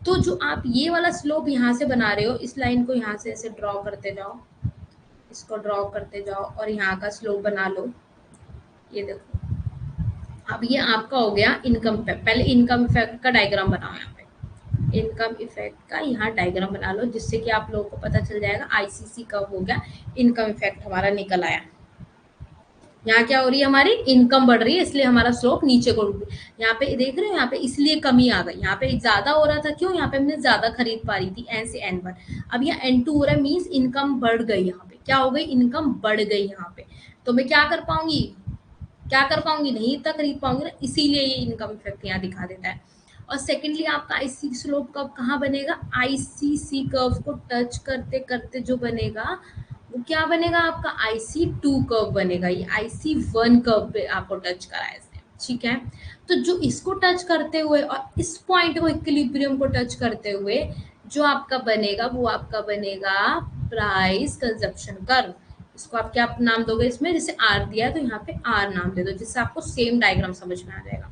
तो जो आप ये वाला स्लोप यहाँ से बना रहे हो, इस लाइन को यहाँ से ऐसे ड्रॉ करते जाओ, इसको ड्रॉ करते जाओ और यहाँ का स्लोप बना लो, ये देखो। अब ये आपका हो गया इनकम पे, पहले इनकम इफेक्ट का डायग्राम बनाओ, यहाँ पे इनकम इफेक्ट का यहाँ डायग्राम बना लो, जिससे कि आप लोगों को पता चल जाएगा आईसीसी कब हो गया, इनकम इफेक्ट हमारा निकल आया। यहाँ क्या हो रही है, हमारी इनकम बढ़ रही है, इसलिए हमारा स्लोप नीचे को रुक गया। यहाँ पे देख रहे हो, यहाँ पे इसलिए कमी आ गई, यहाँ पे ज्यादा हो रहा था, क्यों, यहाँ पे हमने ज्यादा खरीद पा रही थी एन से एन वन। अब यहाँ एन टू हो रहा है, मीन्स इनकम बढ़ गई, यहाँ पे क्या हो गई, इनकम बढ़ गई यहाँ पे। तो मैं क्या कर पाऊंगी, क्या कर पाऊंगी, नहीं इतना खरीद पाऊंगी ना, इसीलिए ये इनकम इफेक्ट यहाँ दिखा देता है। और सेकेंडली आपका आईसी स्लोप कर्व कहाँ बनेगा, आईसीसी कर्व को टच करते करते जो बनेगा वो क्या बनेगा, आपका आईसी टू कर्व बनेगा। ये आईसी वन कर्व पे आपको टच करा है इसने, ठीक है। तो जो इसको टच करते हुए और इस पॉइंट को इक्विलिब्रियम को टच करते हुए जो आपका बनेगा वो आपका बनेगा प्राइस कंजप्शन कर्व। इसको आप क्या नाम दोगे, इसमें जैसे आर दिया है तो यहाँ पे आर नाम दे दो, जिससे आपको सेम डायग्राम समझ में आ जाएगा।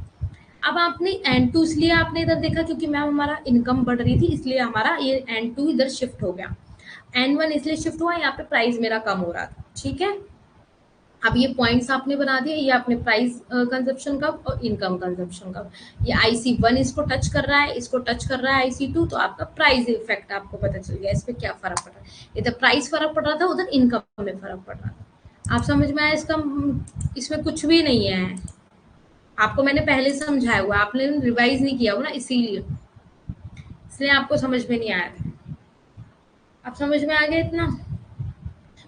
अब आपने एन टू इसलिए आपने इधर देखा क्योंकि मैम हमारा इनकम बढ़ रही थी, इसलिए हमारा ये एन टू इधर शिफ्ट हो गया। एन वन इसलिए शिफ्ट हुआ, यहाँ पे प्राइस मेरा कम हो रहा था, ठीक है। अब ये पॉइंट्स आपने बना दिए, ये आपने प्राइस कंजप्शन का और इनकम कंजप्शन का। ये आईसी वन इसको टच कर रहा है, इसको टच कर रहा है आईसी टू, तो आपका प्राइस इफेक्ट आपको पता चल गया, इस पे क्या फर्क पड़ रहा है। इधर प्राइस फर्क पड़ रहा था, उधर इनकम में फर्क पड़ रहा था। आप समझ में आया, इसका इसमें कुछ भी नहीं है, आपको मैंने पहले समझाया हुआ, आपने रिवाइज नहीं किया हो ना, इसीलिए इसलिए आपको समझ में नहीं आया था। अब समझ में आ गया इतना,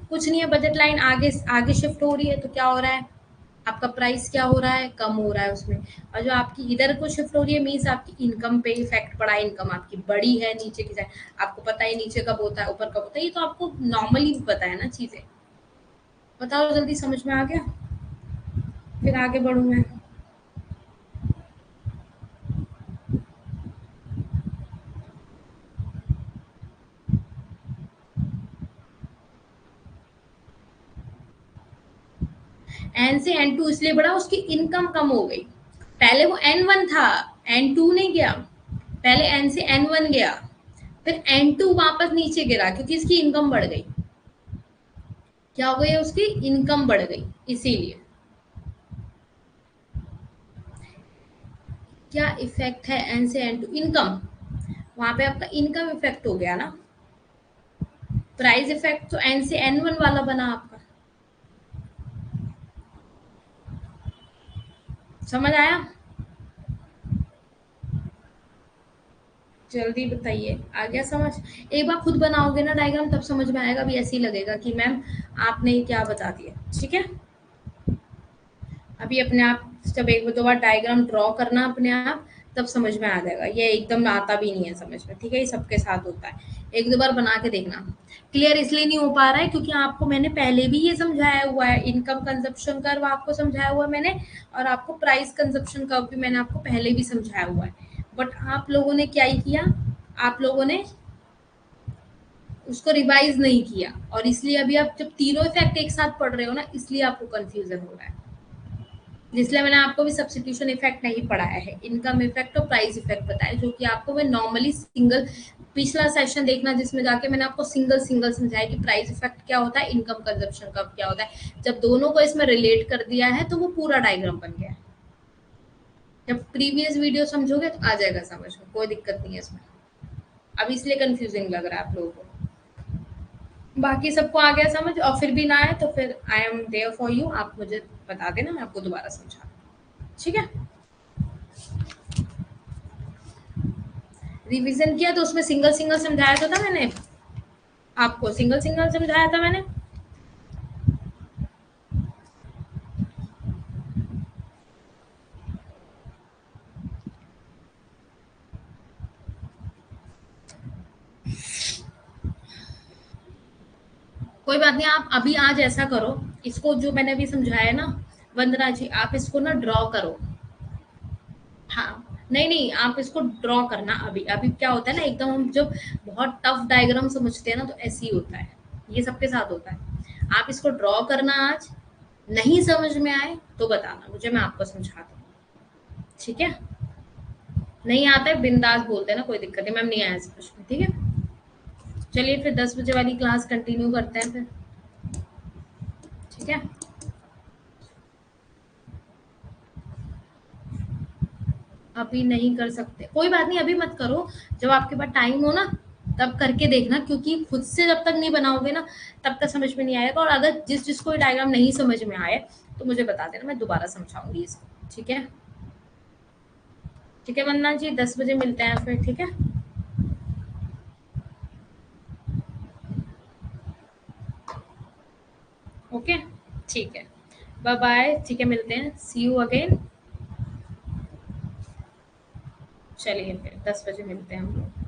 कुछ नहीं है, बजट लाइन आगे आगे शिफ्ट हो रही है, तो क्या हो रहा है, आपका प्राइस क्या हो रहा है, कम हो रहा है उसमें। और जो आपकी इधर को शिफ्ट हो रही है, मीन्स आपकी इनकम पे इफेक्ट पड़ा है, इनकम आपकी बड़ी है नीचे की साइड। आपको पता है नीचे कब होता है, ऊपर कब होता है, ये तो आपको नॉर्मली पता है ना चीजें। बताओ जल्दी, समझ में आ गया, फिर आगे बढ़ू मैं। एन से एन टू इसलिए बढ़ा, उसकी इनकम कम हो गई। पहले वो एन वन था, एन टू नहीं गया, पहले एन से एन वन गया, फिर एन टू वापस नीचे गिरा क्योंकि इसकी इनकम बढ़ गई। क्या हो गई, उसकी इनकम बढ़ गई, इसीलिए। क्या इफेक्ट है एन से एन टू, इनकम, वहां पे आपका इनकम इफेक्ट हो गया ना। प्राइस इफेक्ट तो एन से एन वन वाला बना आपका, समझ आया। जल्दी बताइए, आ गया समझ। एक बार खुद बनाओगे ना डायग्राम, तब समझ में आएगा, भी ऐसे ही लगेगा कि मैम आपने क्या बता दिया, ठीक है। अभी अपने आप जब एक दो बार डायग्राम ड्रॉ करना अपने आप, तब समझ में आ जाएगा, ये एकदम आता भी नहीं है समझ में, ठीक है, ये सबके साथ होता है। एक दो बार बना के देखना। क्लियर इसलिए नहीं हो पा रहा है क्योंकि आपको मैंने पहले भी ये समझाया हुआ है, इनकम कंजप्शन कर्व आपको समझाया हुआ है मैंने, और आपको प्राइस कंजप्शन कर्व भी मैंने आपको पहले भी समझाया हुआ है। बट आप लोगों ने क्या ही किया, आप लोगों ने उसको रिवाइज नहीं किया, और इसलिए अभी आप जब तीनों इफेक्ट एक साथ पढ़ रहे हो ना, इसलिए आपको कंफ्यूजन हो रहा है। इसलिए मैंने आपको भी सब्स्टिट्यूशन इफेक्ट नहीं पढ़ाया है, इनकम इफेक्ट और प्राइस इफेक्ट बताया, जो कि आपको मैं नॉर्मली सिंगल, पिछला सेशन देखना जिसमें जाके मैंने आपको सिंगल सिंगल समझाया कि प्राइस इफेक्ट क्या होता है, इनकम कंजप्शन का क्या होता है। जब दोनों को इसमें रिलेट कर दिया है तो वो पूरा डायग्राम बन गया है। जब प्रीवियस वीडियो समझोगे तो आ जाएगा समझ में, कोई दिक्कत नहीं है इसमें। अब इसलिए कंफ्यूजिंग लग रहा है आप लोगों को, बाकी सबको आ गया समझ। और फिर भी ना आए तो फिर I am there for you, आप मुझे बता देना, मैं आपको दोबारा समझा दूँ, ठीक है। रिवीजन किया तो उसमें सिंगल सिंगल समझाया तो था मैंने आपको, सिंगल सिंगल समझाया था मैंने। कोई बात नहीं, आप अभी आज ऐसा करो, इसको जो मैंने अभी समझाया ना वंदना जी, आप इसको ना ड्रॉ करो। हाँ, नहीं नहीं, आप इसको ड्रॉ करना अभी। अभी क्या होता है ना, एकदम हम जब बहुत टफ डायग्राम समझते हैं ना, तो ऐसे ही होता है, ये सबके साथ होता है। आप इसको ड्रॉ करना आज, नहीं समझ में आए तो बताना मुझे, मैं आपको समझा दूँ, ठीक है। नहीं आता है बिंदास बोलते हैं ना, कोई दिक्कत नहीं, मैम नहीं आया समझ में, ठीक है। चलिए फिर 10 बजे वाली क्लास कंटिन्यू करते हैं फिर, ठीक है। अभी नहीं कर सकते, कोई बात नहीं, अभी मत करो, जब आपके पास टाइम हो ना तब करके देखना, क्योंकि खुद से जब तक नहीं बनाओगे ना तब तक समझ में नहीं आएगा। और अगर जिसको डायग्राम नहीं समझ में आए तो मुझे बता देना, मैं दोबारा समझाऊंगी इसको। ठीक है? ठीक है वंदना जी, 10 बजे मिलते हैं फिर। ठीक है? ओके, ठीक है, बाय बाय। ठीक है, मिलते हैं, सी यू अगेन। चलिए फिर 10 बजे मिलते हैं हम लोग।